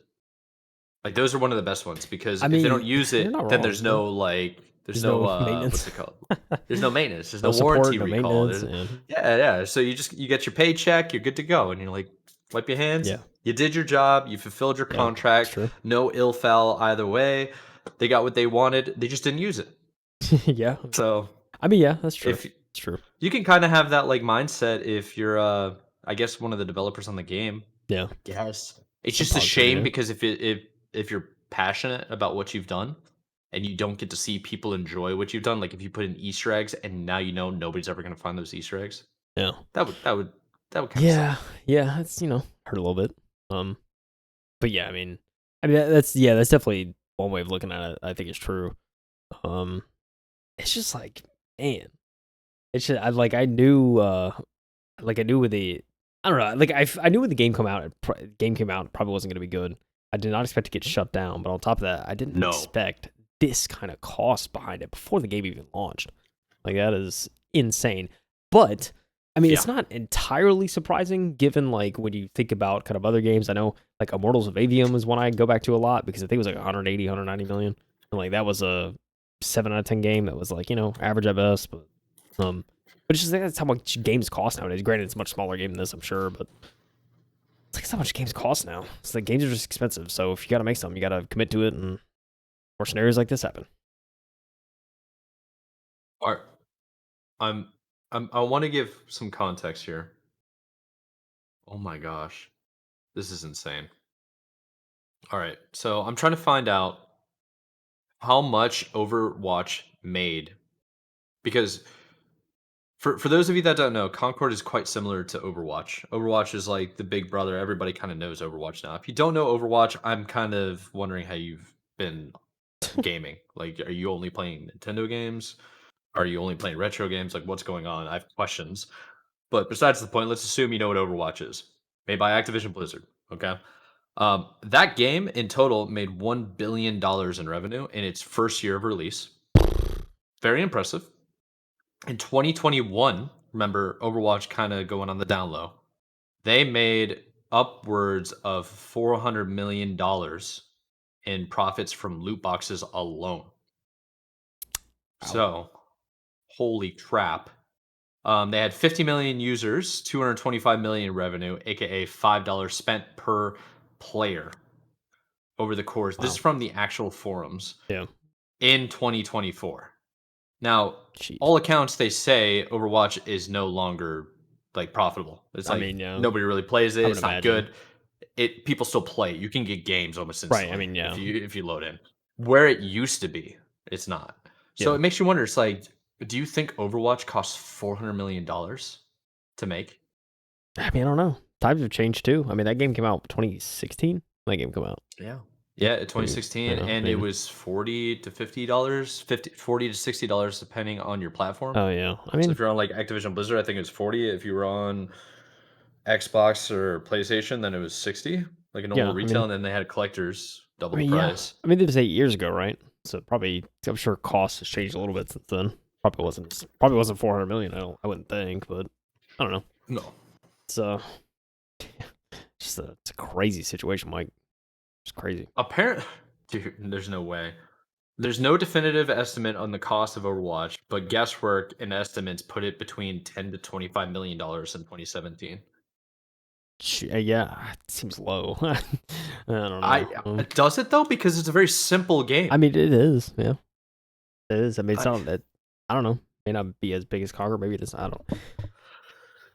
Like, those are one of the best ones because
I
if they don't
mean,
use
you're not
it, then
wrong.
there's
Yeah.
no, like there's
There's
no,
no maintenance.
what's it called? There's no maintenance, there's
No
no
support,
warranty
no
recall,
maintenance,
there's
and
yeah, yeah, so you get your paycheck, you're good to go, and you're like, wipe your hands,
yeah,
you did your job, you fulfilled your
yeah, it's
contract,
true.
no ill foul either way. They got what they wanted, they just didn't use it.
Yeah,
So,
I mean, yeah, that's true.
if
It's true.
you can kinda have that, like, mindset if you're, I guess, one of the developers on the game.
Yeah,
Yes. It's
some
just a shame
positivity.
because if you're passionate about what you've done and you don't get to see people enjoy what you've done, like if you put in Easter eggs and now you know nobody's ever gonna find those Easter eggs,
Yeah,
that would kinda
yeah,
suck.
yeah. It's hurt a little bit. But yeah, I mean that's definitely one way of looking at it. I think it's true. Um, it's just like, man, it's just I knew like I knew with the I don't know, like I knew when the game game came out, it probably wasn't going to be good. I did not expect to get shut down, but on top of that, I didn't
No.
expect this kind of cost behind it before the game even launched. Like, that is insane. But I mean,
Yeah.
it's not entirely surprising given like when you think about kind of other games. I know like Immortals of Avium is one I go back to a lot because I think it was like 180, 190 million. And like that was a 7 out of 10 game that was like, average at best, um but it's just like that's how much games cost nowadays. Granted, it's a much smaller game than this, I'm sure, but it's like that's how much games cost now. It's like games are just expensive. So if you got to make something, you got to commit to it, and more scenarios like this happen.
Alright. I'm I wanna give some context here. Oh my gosh. This is insane. Alright, so I'm trying to find out how much Overwatch made because for those of you that don't know, Concord is quite similar to Overwatch. Overwatch is like the big brother. Everybody kind of knows Overwatch now. If you don't know Overwatch, I'm kind of wondering how you've been gaming. Like, are you only playing Nintendo games? Are you only playing retro games? Like, what's going on? I have questions. But besides the point, let's assume you know what Overwatch is. Made by Activision Blizzard. Okay. That game in total made $1 billion in revenue in its first year of release. Very impressive. In 2021, remember Overwatch kind of going on the down low. They made upwards of $400 million in profits from loot boxes alone.
Wow.
So, holy crap. They had 50 million users, 225 million in revenue, aka $5 spent per player over the course. This is
Wow.
from the actual forums
Yeah.
in 2024. Now,
Jeez.
all accounts they say Overwatch is no longer like profitable. It's
I
like
mean, yeah.
nobody really plays it.
I would
It's not
imagine.
good. It people still play it. You can get games almost
Right. I
instantly
mean, yeah.
if you load in. Where it used to be, it's not. So
Yeah.
it makes you wonder. It's like, do you think Overwatch costs $400 million to make?
I mean, I don't know. Times have changed too. I mean, that game came out 2016. That game came out.
Yeah. Yeah, 2016, and it was $40 to $50, $40 to $60 depending on your platform.
Oh yeah. I
So
mean,
if you're on like Activision Blizzard, I think it was 40. If you were on Xbox or PlayStation, then it was 60, like a normal retail, and then they had collectors double the price.
Yeah. I mean, it was 8 years ago, right? So probably, I'm sure cost has changed a little bit since then. Probably wasn't 400 million. I wouldn't think, but I don't know.
No.
It's it's a crazy situation, Mike. It's crazy.
Dude, there's no way. There's no definitive estimate on the cost of Overwatch, but guesswork and estimates put it between $10 to $25 million in 2017.
Yeah, it seems low. I don't know.
Does it though? Because it's a very simple game.
I mean, it is. Yeah, it is. I mean, it's not that. I don't know. May not be as big as Concord. Maybe it is. I don't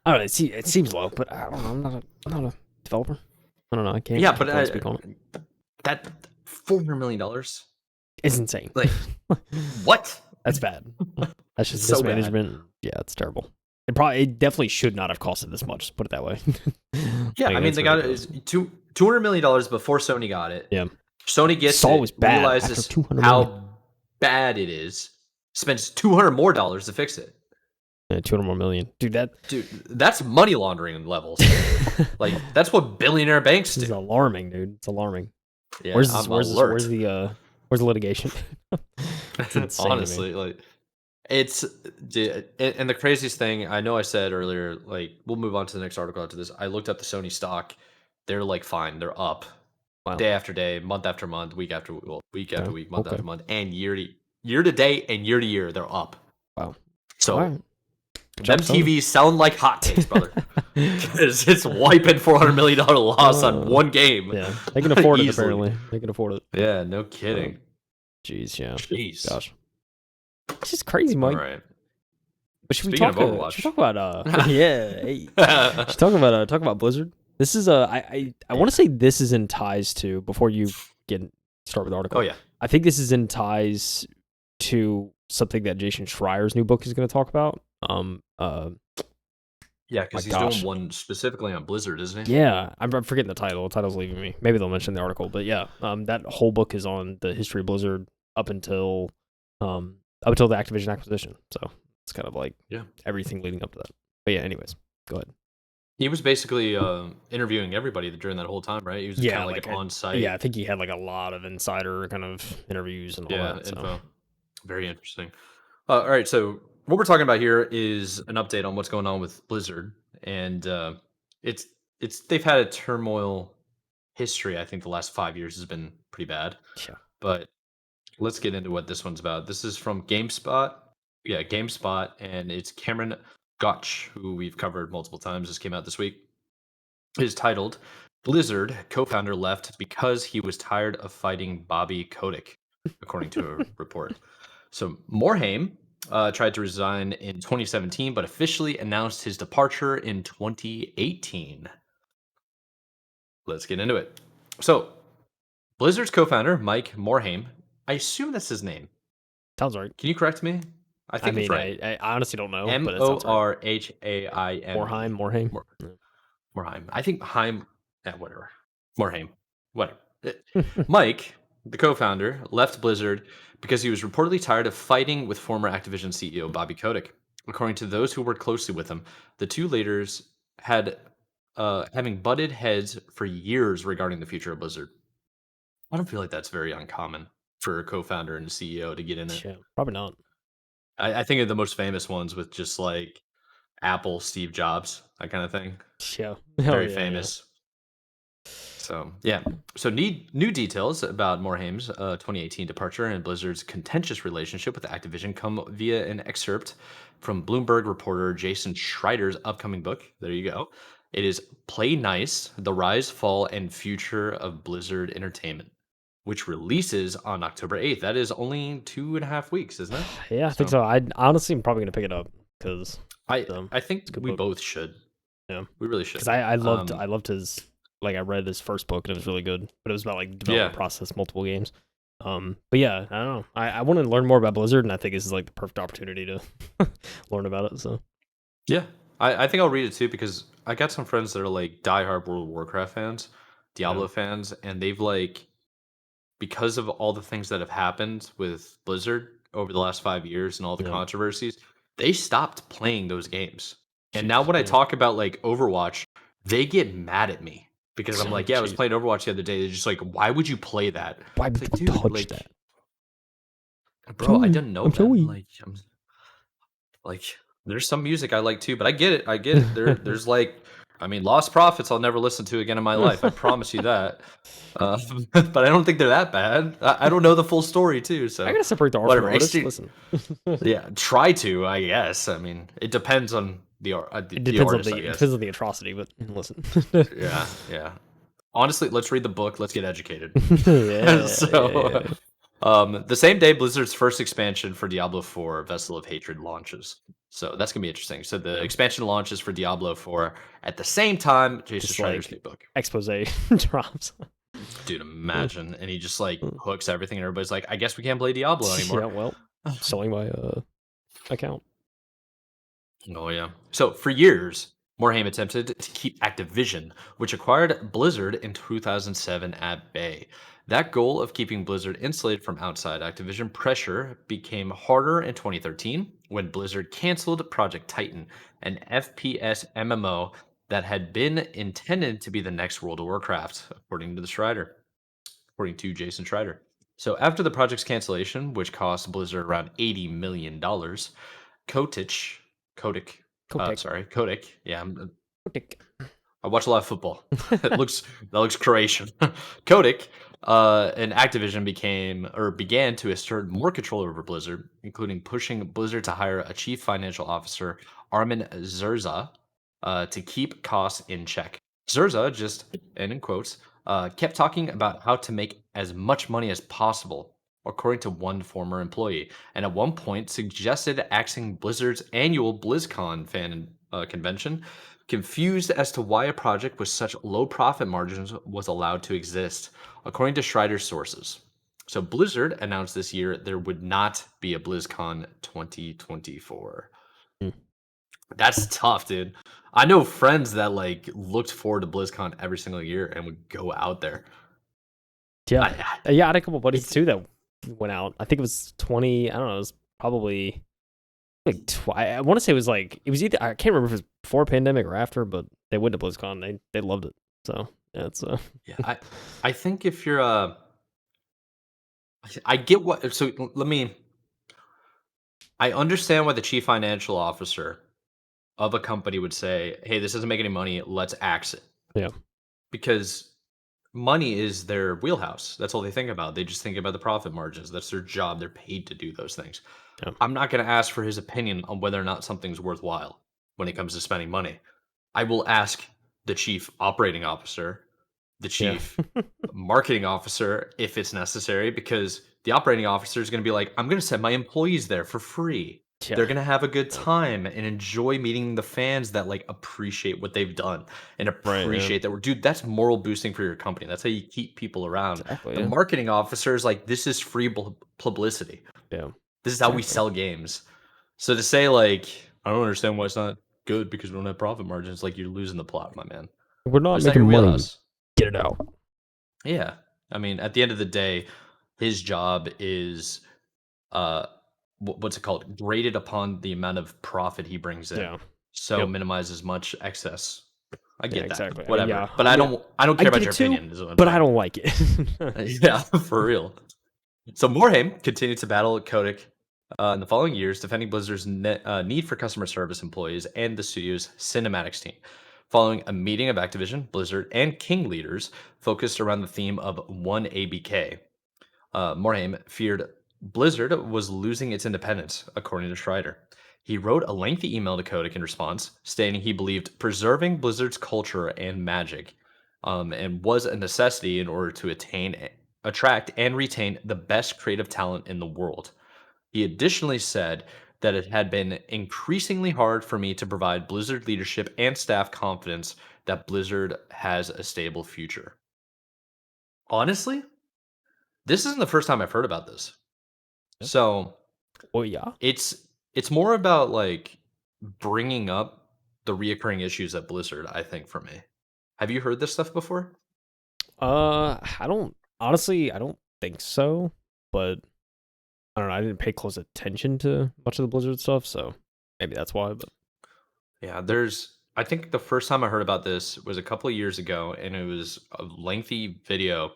know. It seems low, but I don't know. I'm not a developer. I don't know. I can't.
Yeah, but
speak on it.
That $400 million
is insane.
Like, what?
That's bad. That's just
so
mismanagement. Bad. Yeah, it's terrible. It definitely should not have costed this much. Put it that way.
Yeah, I mean, they got it $200 million before Sony got it.
Yeah,
Sony gets it,
was bad,
realizes how bad it is, spends $200 more to fix it.
Yeah, 200 more million, dude.
That's money laundering levels. Like, that's what billionaire banks do.
It's alarming, dude. It's alarming.
Yeah,
where's the litigation? It's insane,
honestly, like, it's, and the craziest thing, I know I said earlier, like, we'll move on to the next article after this. I looked up the Sony stock. They're like fine. They're up day after day, month after month, week after week, month after month, and year to date and year to year, they're up.
Wow.
So them TVs sound like hotcakes, brother. Because it's wiping $400 million loss on one game.
Yeah, they can afford it. Apparently, they can afford it.
Yeah, no kidding.
Jeez, yeah.
Jeez,
gosh, it's just crazy, Mike.
All right.
But should we talk about Should talk about Blizzard? This is I want to say this is in ties to, before you start with the article.
Oh yeah,
I think this is in ties to something that Jason Schreier's new book is going to talk about.
Yeah, because he's doing one specifically on Blizzard, isn't he?
Yeah, I'm forgetting the title. The title's leaving me. Maybe they'll mention the article, but yeah, that whole book is on the history of Blizzard up until the Activision acquisition. So it's kind of like everything leading up to that. But yeah, anyways, go ahead.
He was basically interviewing everybody during that whole time, right? He was kind of like on site.
Yeah, I think he had like a lot of insider kind of interviews and all that.
Info. So. Very interesting. All right, so what we're talking about here is an update on what's going on with Blizzard, and they've had a turmoil history. I think the last 5 years has been pretty bad.
Yeah.
But let's get into what this one's about. This is from GameSpot. Yeah, GameSpot, and it's Cameron Gotch, who we've covered multiple times. This came out this week. It is titled, Blizzard co-founder left because he was tired of fighting Bobby Kotick, according to a report. So Morhaime tried to resign in 2017, but officially announced his departure in 2018. Let's get into it. So Blizzard's co-founder, Mike Morhaime, I assume that's his name.
Sounds right.
Can you correct me? I think it's right.
I honestly don't know.
Morhaime.
Morhaime.
I think Heim. Whatever. Morhaime. Whatever. Mike, the co-founder, left Blizzard because he was reportedly tired of fighting with former Activision CEO Bobby Kotick. According to those who worked closely with him, the two leaders had having butted heads for years regarding the future of Blizzard. I don't feel like that's very uncommon for a co-founder and a CEO to get in it.
Yeah, probably not.
I think of the most famous ones with just like Apple, Steve Jobs, that kind of thing.
Yeah.
Very famous. Yeah. So, yeah. So, new details about Morhaime's 2018 departure and Blizzard's contentious relationship with Activision come via an excerpt from Bloomberg reporter Jason Schreier's upcoming book. There you go. It is Play Nice, The Rise, Fall, and Future of Blizzard Entertainment, which releases on October 8th. That is only 2.5 weeks, isn't it?
Yeah, I think so. I honestly am probably going to pick it up because
I think we both should.
Yeah,
we really should.
Because I loved his, like, I read his first book and it was really good, but it was about like development process, multiple games. But yeah, I don't know. I want to learn more about Blizzard, and I think this is like the perfect opportunity to learn about it. So
yeah, I think I'll read it too, because I got some friends that are like diehard World of Warcraft fans, Diablo fans, and they've like because of all the things that have happened with Blizzard over the last 5 years and all the
Yeah.
controversies, they stopped playing those games. And now
Jeez.
when I
Yeah.
talk about like Overwatch, they get mad at me because I'm like, yeah, I was
Jeez.
playing Overwatch the other day. They're just like, why would you play that?
Why
It's
would
like,
you
dude,
touch
like,
that?
bro, I
Sorry.
didn't know
I'm
that.
sorry.
Like, there's some music I like too, but I get it. I get it. There's like, I mean, Lost Prophets I'll never listen to again in my life. I promise you that. Uh, but I don't think they're that bad. I don't know the full story too,
I
so
gotta separate the art from
whatever.
the artist. Listen.
Yeah, try to, I guess. I mean, it depends on the
It
the
depends on
artist,
the
I
it
guess.
depends on the atrocity, but listen.
Yeah, yeah. Honestly, let's read the book. Let's get educated.
Yeah,
So, the same day Blizzard's first expansion for Diablo 4, Vessel of Hatred launches. So that's gonna be interesting. So the
yeah.
expansion launches for Diablo 4 at the same time Jason
Just
Schreier's
like
new book.
expose drops.
Dude, imagine, and he just like hooks everything, and everybody's like, "I guess we can't play Diablo
Yeah,
anymore."
well, selling my account.
Oh yeah. So for years, Morhaime attempted to keep Activision, which acquired Blizzard in 2007, at bay. That goal of keeping Blizzard insulated from outside Activision pressure became harder in 2013 when Blizzard canceled Project Titan, an FPS MMO that had been intended to be the next World of Warcraft, according to Jason Schreier. So after the project's cancellation, which cost Blizzard around $80 million, Kotick, Kotick,
Kotick.
Kotick. Yeah,
Kotick.
I watch a lot of football. That looks Croatian. Kotick and Activision began to assert more control over Blizzard, including pushing Blizzard to hire a chief financial officer, Armin Zerza, to keep costs in check. Zerza just, and in quotes, kept talking about how to make as much money as possible, according to one former employee, and at one point suggested axing Blizzard's annual BlizzCon fan convention, confused as to why a project with such low profit margins was allowed to exist, according to Schreider's sources. So Blizzard announced this year there would not be a BlizzCon 2024.
Hmm.
That's tough, dude. I know friends that like looked forward to BlizzCon every single year and would go out there.
Yeah. Yeah, I had a couple buddies
it's
too that went out. I think it was 20, I don't know, it was probably like I want to say it was either, I can't remember if it was before pandemic or after, but they went to BlizzCon. They loved it. So, yeah, it's
yeah. I think if you're I get what. So let me. I understand why the chief financial officer of a company would say, "Hey, this doesn't make any money. Let's axe it,"
yeah.
because money is their wheelhouse. That's all they think about. They just think about the profit margins. That's their job. They're paid to do those things.
Yeah.
I'm not going to ask for his opinion on whether or not something's worthwhile when it comes to spending money. I will ask the chief operating officer, the
Yeah.
chief marketing officer if it's necessary, because the operating officer is going to be like, I'm going to send my employees there for free.
Yeah.
They're going to have a good time and enjoy meeting the fans that like appreciate what they've done and appreciate that. Dude, that's moral boosting for your company. That's how you keep people around.
Exactly.
The
Yeah.
marketing officer is like, this is free publicity.
Yeah.
This is how we sell games. So to say like, I don't understand why it's not good because we don't have profit margins, like you're losing the plot, my man.
We're not
It's not
making
your
money.
wheelhouse.
Get it out.
Yeah. I mean, at the end of the day, his job is what's it called? Graded upon the amount of profit he brings in.
Yeah.
So
Yep.
minimize as much excess. I get that.
Exactly.
Whatever.
I mean, yeah.
But I don't care about your opinion, is what I'm
but I
saying.
don't like it.
Yeah, for real. So Morhaime continued to battle Kotick in the following years, defending Blizzard's need for customer service employees and the studio's cinematics team. Following a meeting of Activision, Blizzard, and King leaders focused around the theme of one ABK, Morhaime feared Blizzard was losing its independence, according to Schreier. He wrote a lengthy email to Kotick in response, stating he believed preserving Blizzard's culture and magic and was a necessity in order to attract, and retain the best creative talent in the world. He additionally said that it had been increasingly hard for me to provide Blizzard leadership and staff confidence that Blizzard has a stable future. Honestly, this isn't the first time I've heard about this. So
Oh yeah.
it's more about like bringing up the reoccurring issues at Blizzard, I think, for me. Have you heard this stuff before?
I don't honestly, I don't think so, but I don't know. I didn't pay close attention to much of the Blizzard stuff, so maybe that's why. But
Yeah, I think the first time I heard about this was a couple of years ago, and it was a lengthy video,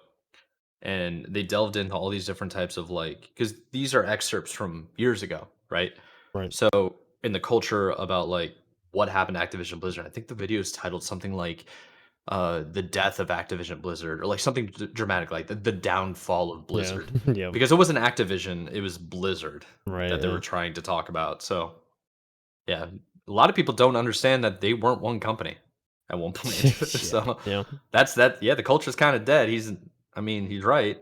and they delved into all these different types of because these are excerpts from years ago, right?
right,
So in the culture about what happened to Activision Blizzard, I think the video is titled something like the death of Activision Blizzard, or like something dramatic, like the downfall of
yeah,
Blizzard,
yeah,
because it wasn't Activision, it was Blizzard
right,
that they
yeah,
were trying to talk about. So yeah, a lot of people don't understand that they weren't one company at one point.
yeah,
So
yeah.
that's that. Yeah, the culture's kind of dead. I mean, he's right.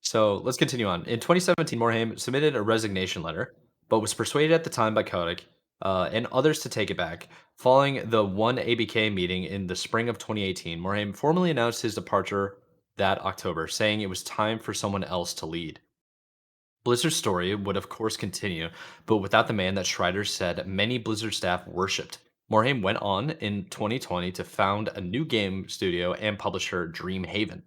So let's continue on. In 2017, Morhaime submitted a resignation letter, but was persuaded at the time by Kotick and others to take it back. Following the one ABK meeting in the spring of 2018, Morhaime formally announced his departure that October, saying it was time for someone else to lead. Blizzard's story would of course continue, but without the man that Schreider said many Blizzard staff worshipped. Morhaime went on in 2020 to found a new game studio and publisher Dreamhaven.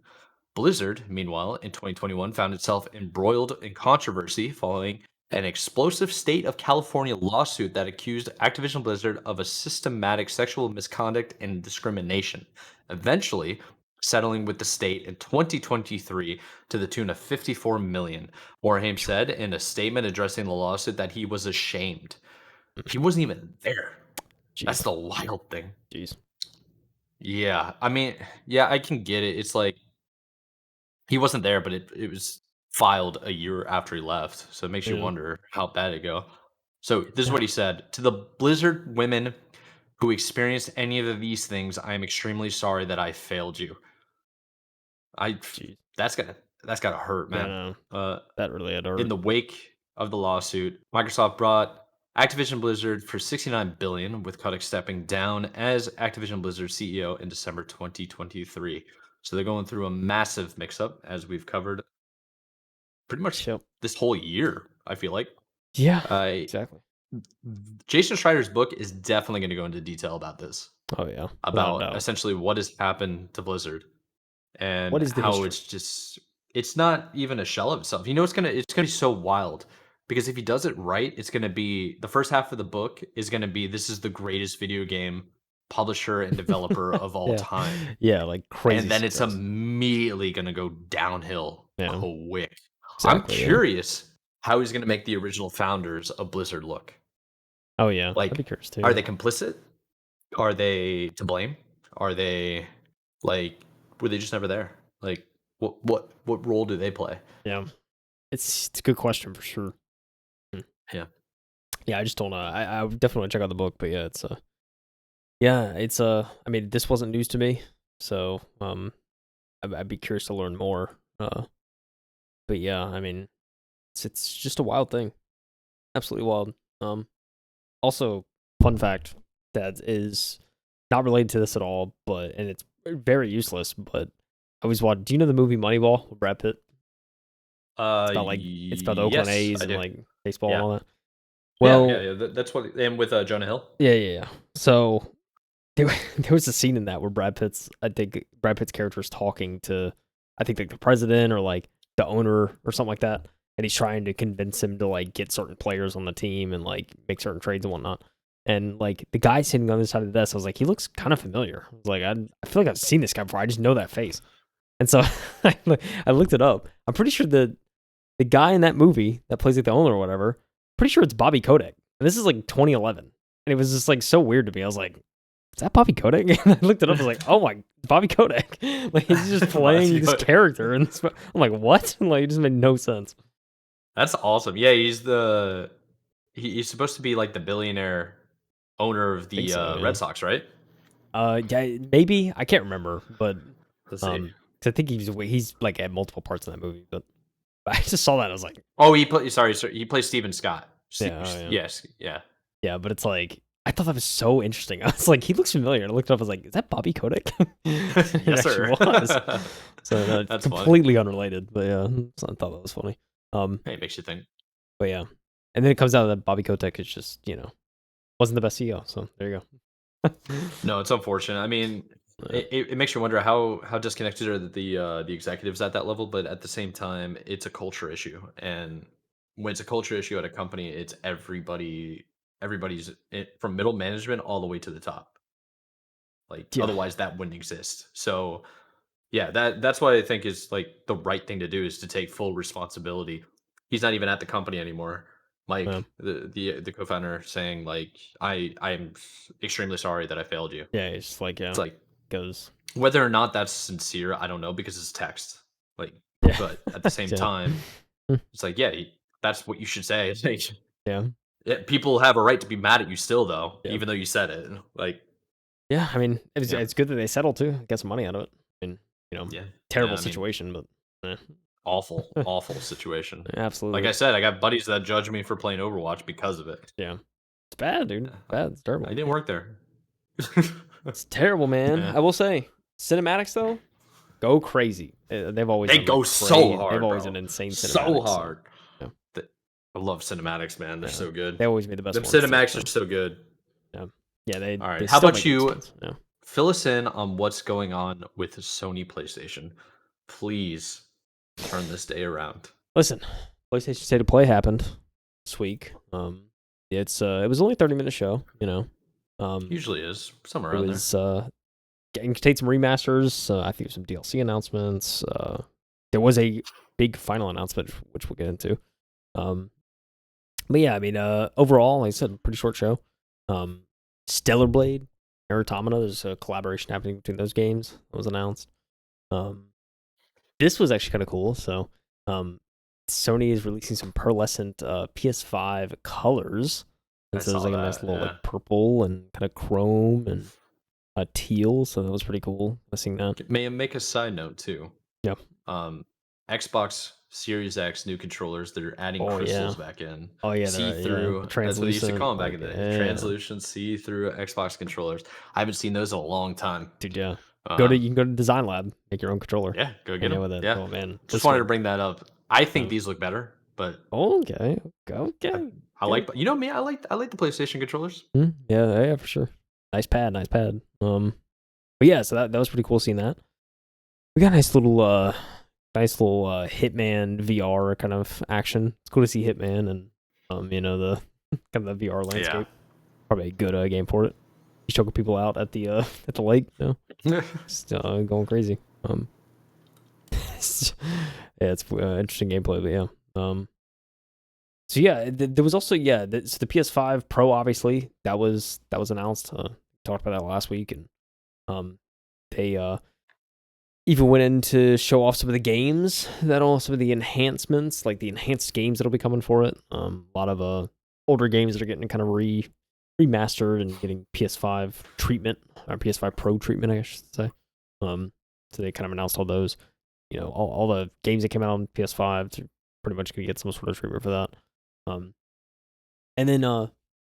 Blizzard, meanwhile, in 2021 found itself embroiled in controversy following an explosive state of California lawsuit that accused Activision Blizzard of a systematic sexual misconduct and discrimination, eventually settling with the state in 2023 to the tune of 54 million. Morhaime said in a statement addressing the lawsuit that he was ashamed. He wasn't even there. That's
Jeez,
the wild thing.
jeez,
Yeah, I mean, yeah, I can get it. It's like he wasn't there, but it was filed a year after he left, so it makes you
yeah,
wonder how bad it go. So this is
yeah,
what he said: "To the Blizzard women who experienced any of these things, I am extremely sorry that I failed you. I
jeez,
that's gotta hurt,
yeah.
man."
No,
Uh,
that really had
in
hurt.
the wake of the lawsuit, Microsoft brought Activision Blizzard for 69 billion, with Kotick stepping down as Activision Blizzard CEO in December 2023. So they're going through a massive mix-up, as we've covered pretty much
Yep.
this whole year, I feel like.
Yeah,
Uh,
exactly.
Jason Schreider's book is definitely going to go into detail about this,
Oh yeah, without a
about
doubt.
essentially what has happened to Blizzard
What
and
is the
how
history?
it's not even a shell of itself. You know, it's gonna be so wild because if he does it right, it's gonna be the first half of the book is gonna be this is the greatest video game publisher and developer of all
Yeah,
time.
yeah, like
And
crazy
then it's
success.
immediately gonna go downhill
Yeah,
quick. I'm
exactly. Yeah.
curious how he's gonna make the original founders of Blizzard look.
Oh yeah, I'd be
Like,
curious
are
too.
they complicit? Are they to blame? Are they like were they just never there? Like what role do they play?
Yeah, it's a good question for sure. Hmm.
Yeah.
Yeah, I just don't know. I would definitely want to check out the book, but yeah, it's I mean, this wasn't news to me, so I'd be curious to learn more. But yeah, I mean, it's just a wild thing, absolutely wild. Also, fun fact that is not related to this at all, but and it's very useless. But I always watch. Do you know the movie Moneyball with Brad Pitt? It's about the Oakland
Yes,
A's
I
and
do.
like baseball and
Yeah.
all that.
Yeah, yeah,
Well,
yeah. That's what and with Jonah Hill.
yeah, yeah, yeah. So there was a scene in that where I think Brad Pitt's character is talking to, I think like the president or like the owner or something like that, and he's trying to convince him to like get certain players on the team and like make certain trades and whatnot. And like the guy sitting on the other side of the desk, I was like, he looks kind of familiar. I was like, I feel like I've seen this guy before. I just know that face. And so I looked it up. I'm pretty sure the guy in that movie that plays like the owner or whatever, pretty sure it's Bobby Kotick. And this is like 2011. And it was just like so weird to me. I was like, is that Bobby Kotick? And I looked it up. I was like, oh my, Bobby Kotick. Like he's just playing
Bobby
this
Kotick.
character. And I'm like, what? Like it just made no sense.
That's awesome. Yeah, he's supposed to be like the billionaire owner of
I think
the
so, yeah.
Red Sox, right?
Yeah, maybe. I can't remember. But,
Let's see.
'cause I think he's like at multiple parts in that movie. But I just saw that. I was like,
Oh, he plays Steven Scott.
yeah, oh, yeah.
Yes, yeah.
Yeah, but it's like, I thought that was so interesting. I was like, he looks familiar. And I looked it up. I was like, is that Bobby Kotick? It
Yes,
actually
sir.
was. So
That's
completely unrelated. But yeah, so I thought that was funny.
Hey, it makes you think.
But yeah. And then it comes out that Bobby Kotick is just, wasn't the best CEO. So there you go.
No, it's unfortunate. I mean, it makes you wonder how disconnected are the executives at that level, but at the same time, it's a culture issue, and when it's a culture issue at a company, it's everybody's from middle management all the way to the top. Like
Yeah,
otherwise, that wouldn't exist. So yeah, that's what I think is like the right thing to do is to take full responsibility. He's not even at the company anymore.
yeah,
Mike, the co-founder, saying like, I'm extremely sorry that I failed you.
yeah. It's just like,
It's
yeah,
like
goes,
whether or not that's sincere, I don't know because it's text. Like,
yeah,
but at the same
yeah,
time, it's like, yeah, that's what you should say. It's like,
yeah,
yeah, people have a right to be mad at you still, though,
yeah.
even though you said it. Like,
Yeah, I mean,
yeah,
it's good that they settled too, get some money out of it. And
yeah, yeah.
terrible
I mean,
situation, but
awful,
eh.
awful situation. Like
Absolutely.
I said, I got buddies that judge me for playing Overwatch because of it.
Yeah. It's bad, dude.
Yeah,
Bad. It's
I
terrible.
didn't work there.
It's terrible, man.
Yeah.
I will say, cinematics though, go crazy. They've always
They
done like
go so
crazy. They've
hard,
always done
bro.
insane
So
cinematics. So
hard.
yeah,
Th- I love cinematics, man. They're
yeah.
so good.
They always made the best
Them
ones too.
cinematics
So
are so good.
yeah, yeah. They
All right.
they
How
still
about
make good
you
ones. Yeah.
fill us in on what's going on with Sony PlayStation? Please turn this day around.
Listen, PlayStation State of Play happened this week. It was only a 30-minute show.
Usually is somewhere
It
around there.
was getting contained some remasters. I think some DLC announcements. There was a big final announcement, which we'll get into. But yeah, I mean, overall, like I said, pretty short show. Stellar Blade, Nier Automata. There's a collaboration happening between those games that was announced. Um, this was actually kind of cool. So, Sony is releasing some pearlescent PS5 colors,
I
and so there's
saw
like a nice
that.
little
Yeah.
like purple and kind of chrome and teal. So that was pretty cool. Seeing that.
May I make a side note too?
Yeah.
Um, Xbox Series X new controllers that are adding
Oh yeah.
crystals back in.
Oh yeah.
See
The
through. That's what they used to
translucent.
call them back
Like
in the day.
yeah,
Translucent see through Xbox controllers. I haven't seen those in a long time.
dude. Yeah.
Um,
You can go to Design Lab, make your own controller.
yeah, go get
Hang out
them.
with it.
Yeah,
Oh man,
just
this
wanted to
one.
bring that up. I think
Yeah.
these look better, but
Okay.
I,
Okay.
I
Okay.
like. You know me. I like the PlayStation controllers.
Yeah. Yeah. For sure. Nice pad. Nice pad. But yeah. So that was pretty cool seeing that. We got a nice little Hitman VR kind of action. It's cool to see Hitman and the kind of the VR
Yeah.
landscape. Probably a good game for it. He's choking people out at the at the lake. Just going crazy. Yeah, it's interesting gameplay, but yeah. So yeah, there was also so the PS5 Pro obviously that was announced. Talked about that last week, and they even went in to show off some of the games some of the enhancements, like the enhanced games that'll be coming for it. A lot of older games that are getting kind of remastered and getting PS5 treatment, or PS5 Pro treatment, I should say. So they kind of announced all those. All the games that came out on PS5 to pretty much gonna get some sort of treatment for that. And then there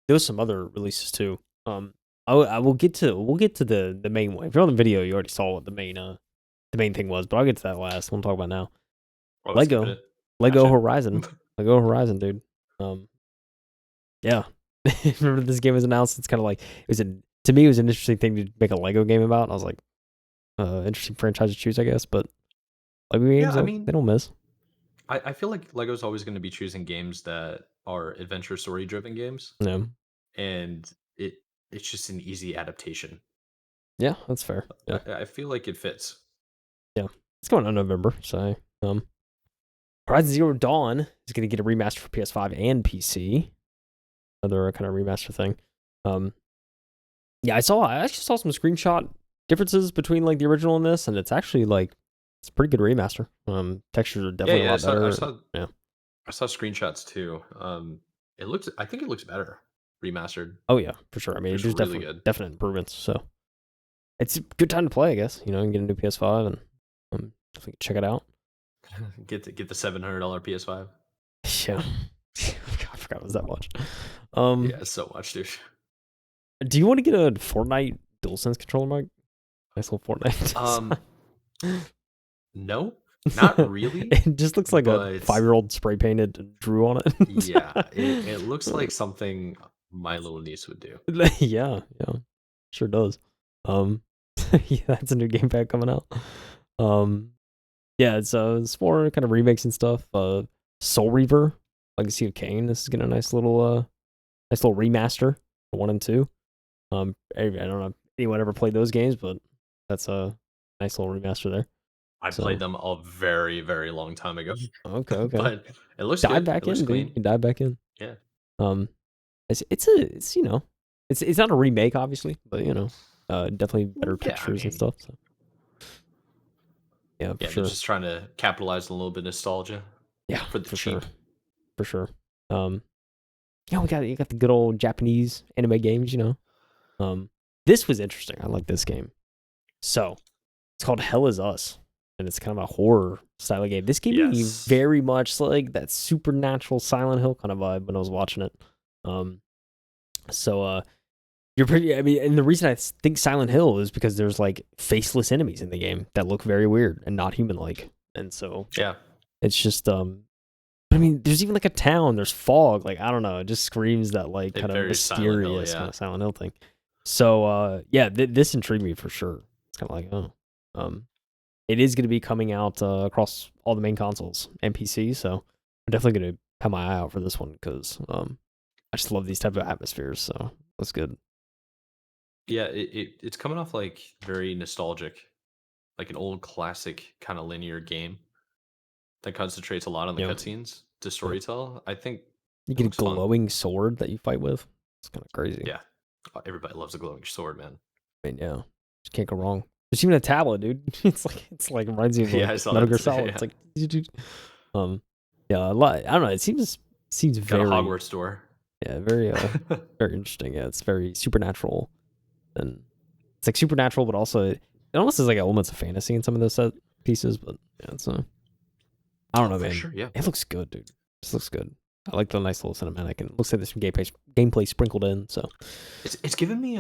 was some other releases too. We'll get to the main one. If you're on the video, you already saw what the main thing was, but I'll get to that last. We'll talk about now.
Oh, let's skip
Lego
it.
Lego
Gotcha.
Horizon. Lego Horizon, dude. Yeah. Remember this game was announced? It's kind of like to me it was an interesting thing to make a Lego game about. I was like, interesting franchise to choose, I guess, but Lego games,
Yeah, I mean,
they don't miss.
I feel like Lego's always going to be choosing games that are adventure story driven games,
Yeah.
and it's just an easy adaptation.
Yeah, that's fair. Yeah.
I feel like it fits.
Yeah. It's going on November, so Horizon Zero Dawn is going to get a remaster for PS5 and PC. Another kind of remaster thing. Yeah, I actually saw some screenshot differences between like the original and this, and it's actually like it's a pretty good remaster. Textures are definitely a lot better.
I saw screenshots too. I think it looks better remastered.
Oh yeah, for sure. I mean, there's
really
definite improvements. So it's a good time to play, I guess. And get a new PS5 and definitely check it out.
Get the $700 PS5.
Yeah, I forgot it was that much.
Yeah, so much, dude.
Do you want to get a Fortnite DualSense controller, Mike? Nice little Fortnite.
No, not really.
It just looks like a 5-year-old spray painted drew on it.
Yeah, it looks like something my little niece would do.
Yeah. Sure does. Yeah, that's a new game pack coming out. Yeah, it's more kind of remakes and stuff. Soul Reaver, Legacy of Kain. This is getting a nice little remaster for 1 and 2. I don't know if anyone ever played those games, but that's a nice little remaster there.
I played them a very, very long time ago.
Okay.
But it looks
Dive
good.
back
It looks
in, dude.
clean.
You can dive back in.
Yeah.
It's it's not a remake, obviously, but definitely better pictures and stuff. So. Yeah,
they're just trying to capitalize on a little bit of nostalgia.
Yeah,
for the cheap.
For sure. You got the good old Japanese anime games. This was interesting. I like this game. So it's called Hell Is Us, and it's kind of a horror style game. This gave me very much like that supernatural Silent Hill kind of vibe when I was watching it. You're pretty. I mean, and the reason I think Silent Hill is because there's like faceless enemies in the game that look very weird and not human-like, and so it's just I mean, there's even like a town. There's fog. Like I don't know. It just screams that like kind of mysterious kind of Silent Hill thing. So this intrigued me for sure. It's kind of like it is going to be coming out across all the main consoles and PC. So I'm definitely going to have my eye out for this one because I just love these type of atmospheres. So that's good.
Yeah, it's coming off like very nostalgic, like an old classic kind of linear game that concentrates a lot on the cutscenes to storytell. I think
you get a glowing sword that you fight with. It's kind of crazy.
Yeah, everybody loves a glowing sword, man.
I mean, yeah, just can't go wrong. There's even a tablet, dude. It's like reminds me of like Metal Gear Solid. It's like, yeah, a lot. I don't know. It seems very
got a Hogwarts door.
Yeah, very very interesting. Yeah, it's very supernatural, and it's like supernatural, but also it almost has like elements of fantasy in some of those set pieces. But yeah, it's I don't know, man.
Sure, yeah,
it looks good, dude. This looks good. I like the nice little cinematic, and it looks like there's some gameplay sprinkled in. So
it's giving me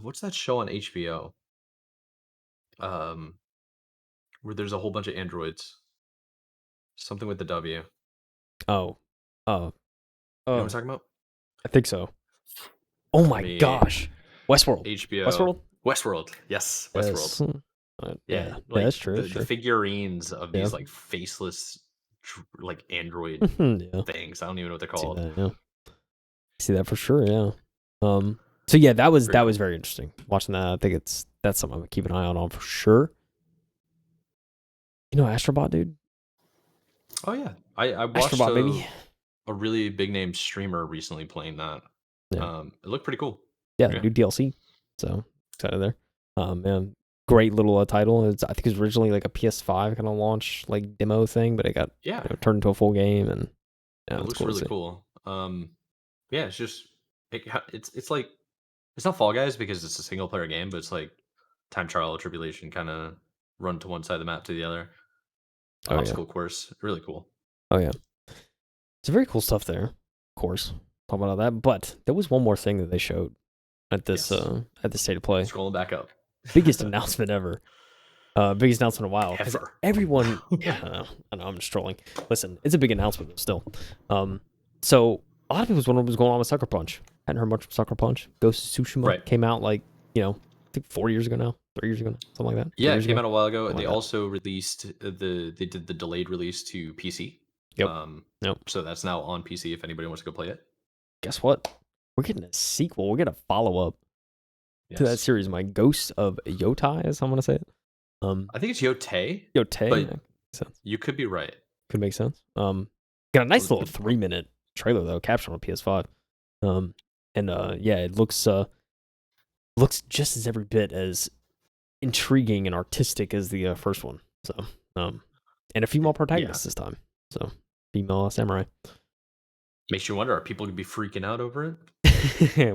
what's that show on HBO? Where there's a whole bunch of androids. Something with the W.
Oh.
You know what I'm talking about?
I think so. Oh my gosh. Westworld.
HBO. Westworld. Yes. Westworld. Yeah, like
that's true.
The figurines of these like faceless like android things. I don't even know what they're called.
See that for sure, yeah. So yeah, that was very interesting. Watching that, I think that's something I'm gonna keep an eye on for sure. You know Astrobot, dude?
Oh yeah. I watched
Astrobot,
a really big name streamer recently playing that.
Yeah.
It looked pretty cool.
Yeah, new DLC. So excited there. Man, great little title. I think it was originally like a PS5 kind of launch like demo thing, but it got turned into a full game, and
it looks really cool. Yeah, it's just it's like it's not Fall Guys because it's a single player game, but it's like time trial tribulation kind of run to one side of the map to the other. Obstacle course, really cool.
Oh yeah, it's very cool stuff there. Of course, talk about all that, but there was one more thing that they showed at this State of Play.
Scrolling back up,
biggest announcement ever. Biggest announcement in a while.
Ever.
Everyone, I know, I'm just trolling. Listen, it's a big announcement, but still. So a lot of people was wondering what was going on with Sucker Punch. Hadn't heard much from Sucker Punch. Ghost of Tsushima came out like I think 4 years ago now, 3 years ago now, something like that.
Yeah, it came out a while ago. They also released they did the delayed release to PC.
Yep.
So that's now on PC if anybody wants to go play it.
Guess what? We're getting a sequel. We're getting a follow up to that series. My Ghost of Yotai is how I'm gonna say it.
I think it's Yotei.
But
you could be right.
Could make sense. Got a nice little 3-minute trailer though, captured on PS5. It looks just as every bit as intriguing and artistic as the first one. So, and a female protagonist this time. So, female samurai.
Makes you wonder: are people gonna be freaking out over it?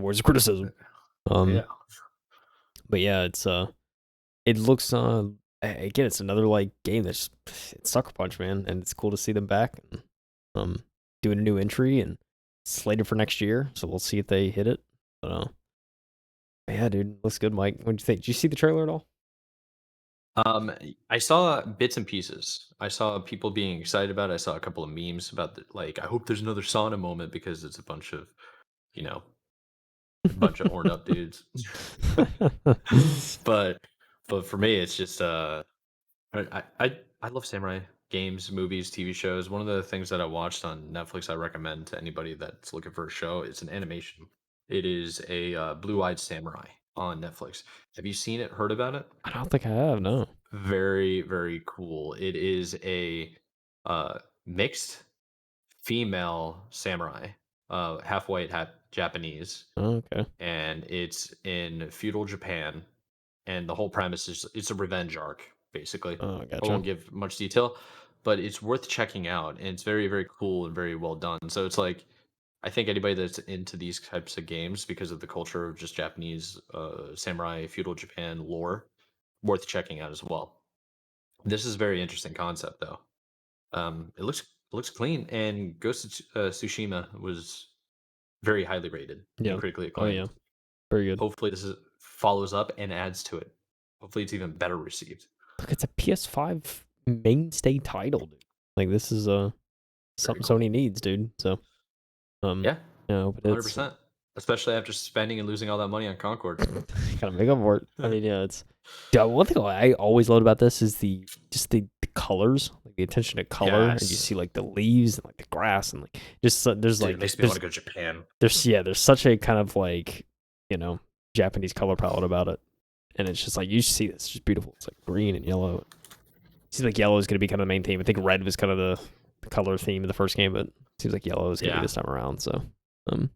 Where's the criticism? But yeah, it looks again, it's another like game that's it's Sucker Punch, man, and it's cool to see them back and doing a new entry and slated for next year. So we'll see if they hit it. But yeah, dude, looks good, Mike. What do you think? Did you see the trailer at all?
I saw bits and pieces. I saw people being excited about it. I saw a couple of memes about I hope there's another sauna moment because it's a bunch of, bunch of horned up dudes. but for me, it's just I love samurai games, movies, TV shows. One of the things that I watched on Netflix, I recommend to anybody that's looking for a show. It's an animation. It is a Blue-Eyed Samurai on Netflix. Have you seen it? Heard about it?
I don't think I have. No.
Very, very cool. It is a mixed female samurai, half white, half Japanese,
Oh, okay.
and it's in feudal Japan. And the whole premise is it's a revenge arc, basically.
Oh,
I
gotcha.
won't give much detail, but it's worth checking out, and it's very, very cool and very well done. So it's like, I think anybody that's into these types of games because of the culture of just Japanese samurai feudal Japan lore, worth checking out as well. This is a very interesting concept, though. It looks clean, and Ghost of Tsushima was very highly rated and
Yeah.
critically
Oh, yeah.
acclaimed.
Very good.
Hopefully, follows up and adds to it. Hopefully, it's even better received.
Look, it's a PS5 mainstay title, dude. Like this is something
cool.
Sony needs, dude. So,
Yeah,
I hope it is.
100%. Especially after spending and losing all that money on Concord.
Gotta make up for it. I mean, yeah, it's one thing I always loved about this is the colors, like the attention to color, and you
Yes.
see like the leaves and like the grass and like just there's
Dude,
like
it makes me want to go to Japan.
there's such a kind of like Japanese color palette about it, and it's just like you see this, it's just beautiful. It's like green and yellow. It seems like yellow is gonna be kind of the main theme. I think red was kind of the color theme of the first game, but it seems like yellow is gonna be this time around. So, yeah,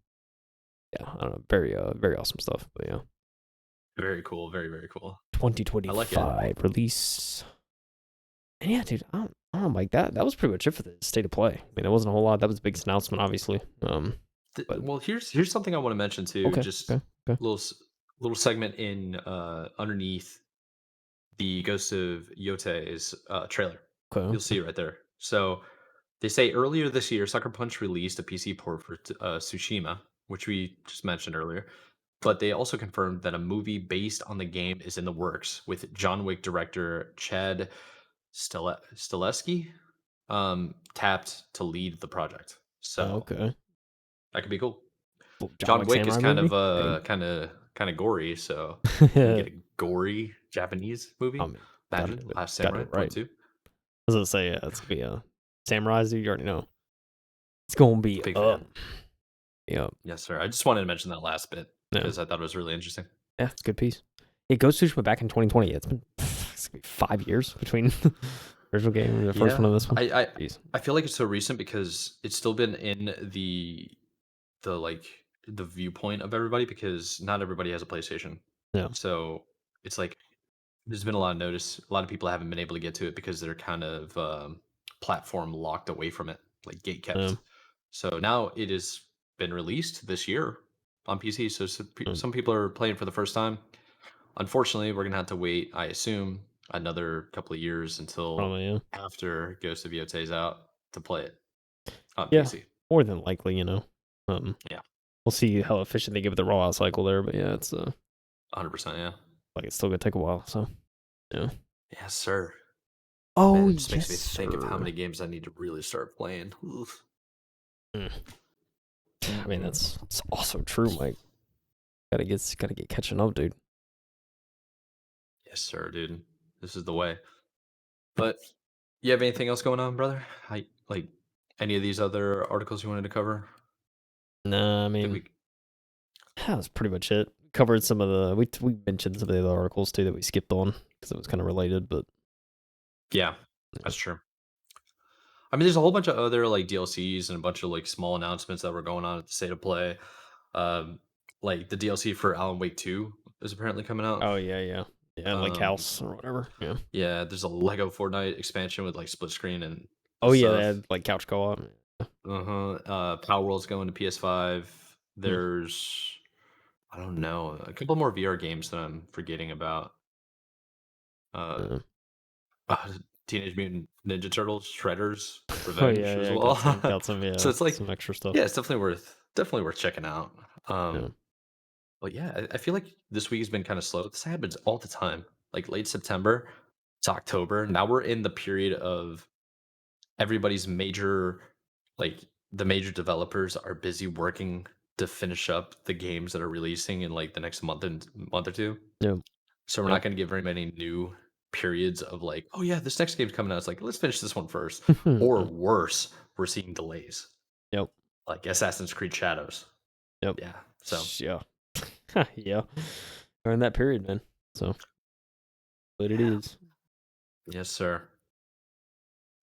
I don't know, very awesome stuff. But yeah.
Very cool. Very, very cool.
2025 release. And yeah, dude, I don't know, Mike. That was pretty much it for the state of play. I mean, there wasn't a whole lot. That was the biggest announcement, obviously. But
Well, here's something I want to mention too.
okay,
Just
okay.
little segment in underneath the Ghost of Yote's trailer.
Okay.
You'll see it right there. So they say earlier this year, Sucker Punch released a PC port for Tsushima, which we just mentioned earlier. But they also confirmed that a movie based on the game is in the works with John Wick director Chad Stileski tapped to lead the project. So
Okay.
that could be cool.
John
Wick is kind
movie?
of kind of gory, so we can get a gory Japanese movie.
I mean,
Imagine
gotta do it.
Last
Gotta do
Samurai
it
Part
right.
2.
I was gonna say, it's gonna be a samurai, dude. You already know. It's gonna be
Big
up.
fan.
Yep.
Yes, sir. I just wanted to mention that last bit
Yeah.
because I thought it was really interesting.
Yeah, it's a good piece. It Ghost of Tsushima back in 2020. It's been 5 years between the original game and the first one and this one.
I feel like it's so recent because it's still been in the viewpoint of everybody because not everybody has a PlayStation.
Yeah.
So it's like there's been a lot of notice. A lot of people haven't been able to get to it because they're kind of platform locked away from it, like gate kept.
Yeah.
So now it has been released this year on PC. So some people are playing for the first time. Unfortunately, we're gonna have to wait, I assume, another couple of years until
Probably, yeah.
after Ghost of Yote's out to play it on
Yeah.
PC.
More than likely,
Yeah.
We'll see how efficient they give it the rollout cycle there, but yeah, it's
100%, yeah.
like it's still gonna take a while. So, yeah.
Yes, sir.
Oh,
Man, it just
yes,
makes me think of how many games I need to really start playing. Oof.
I mean, it's also true, Mike. Gotta get catching up, dude.
Yes, sir, dude. This is the way. But you have anything else going on, brother? Like any of these other articles you wanted to cover?
Nah, I mean, that was pretty much it. Covered some of the we mentioned some of the other articles too that we skipped on because it was kind of related, but
yeah, that's true. I mean, there's a whole bunch of other like DLCs and a bunch of like small announcements that were going on at the state of play. Like the DLC for Alan Wake 2 is apparently coming out.
Oh yeah, like House or whatever. Yeah.
Yeah, there's a Lego Fortnite expansion with like split screen and
oh yeah,
stuff.
they had like couch co-op.
Power World's going to PS5. There's I don't know, a couple more VR games that I'm forgetting about. Teenage Mutant Ninja Turtles, Shredder's Revenge as well.
Got some,
so it's like
some extra stuff.
Yeah, it's definitely worth checking out. But yeah, I feel like this week has been kind of slow. This happens all the time. Like late September to October. Now we're in the period of everybody's major, like the major developers are busy working to finish up the games that are releasing in like the next month or two.
Yeah.
So we're
Yep.
not going to get very many new periods of like, oh yeah, this next game's coming out. It's like, let's finish this one first. Or worse, we're seeing delays.
Yep.
Like Assassin's Creed Shadows.
Yep.
Yeah. So
yeah. yeah. We're in that period, man. So but it is.
Yes, sir.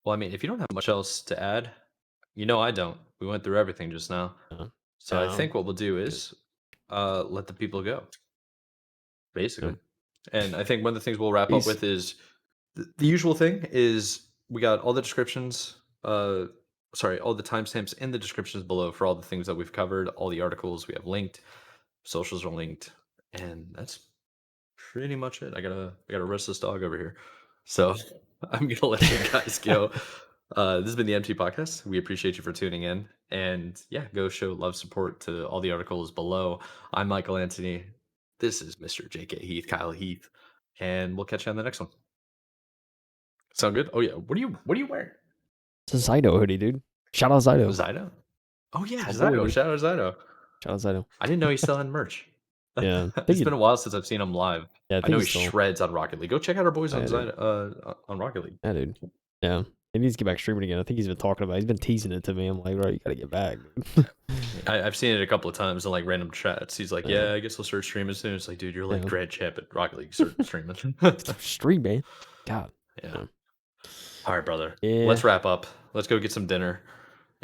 Well, I mean, if you don't have much else to add, I don't. We went through everything just now. So I think what we'll do is let the people go, basically.
Yep.
And I think one of the things we'll wrap up with is the usual thing is we got all the descriptions, all the timestamps in the descriptions below for all the things that we've covered, all the articles we have linked, socials are linked, and that's pretty much it. I gotta arrest this dog over here. So I'm gonna let you guys go. This has been the MT Podcast. We appreciate you for tuning in. And yeah, go show love support to all the articles below. I'm Michael Anthony. This is Mr. JK Heath, KyleHeath. And we'll catch you on the next one. Sound good? Oh yeah. What are you wearing?
It's a Zydo hoodie, dude. Shout out Zydo.
Zydo? Oh yeah,
Shout
Zydo.
out
Shout out Zydo.
Shout out Zydo.
I didn't know he's selling merch.
Yeah.
It's been a while since I've seen him live.
Yeah,
I know he shreds on Rocket League. Go check out our boys on on Rocket League.
Yeah, dude. Yeah. He needs to get back streaming again. I think he's been talking about it. He's been teasing it to me. I'm like, right, you gotta get back.
I've seen it a couple of times in like random chats. He's like, yeah, I guess he'll start streaming soon. It's like, dude, you're like grand champ at Rocket League. Start streaming.
Stream, man. God.
Yeah. All right, brother.
Yeah.
Let's wrap up. Let's go get some dinner.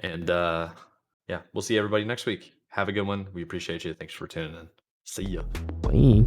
And yeah, we'll see everybody next week. Have a good one. We appreciate you. Thanks for tuning in. See ya.
Bye.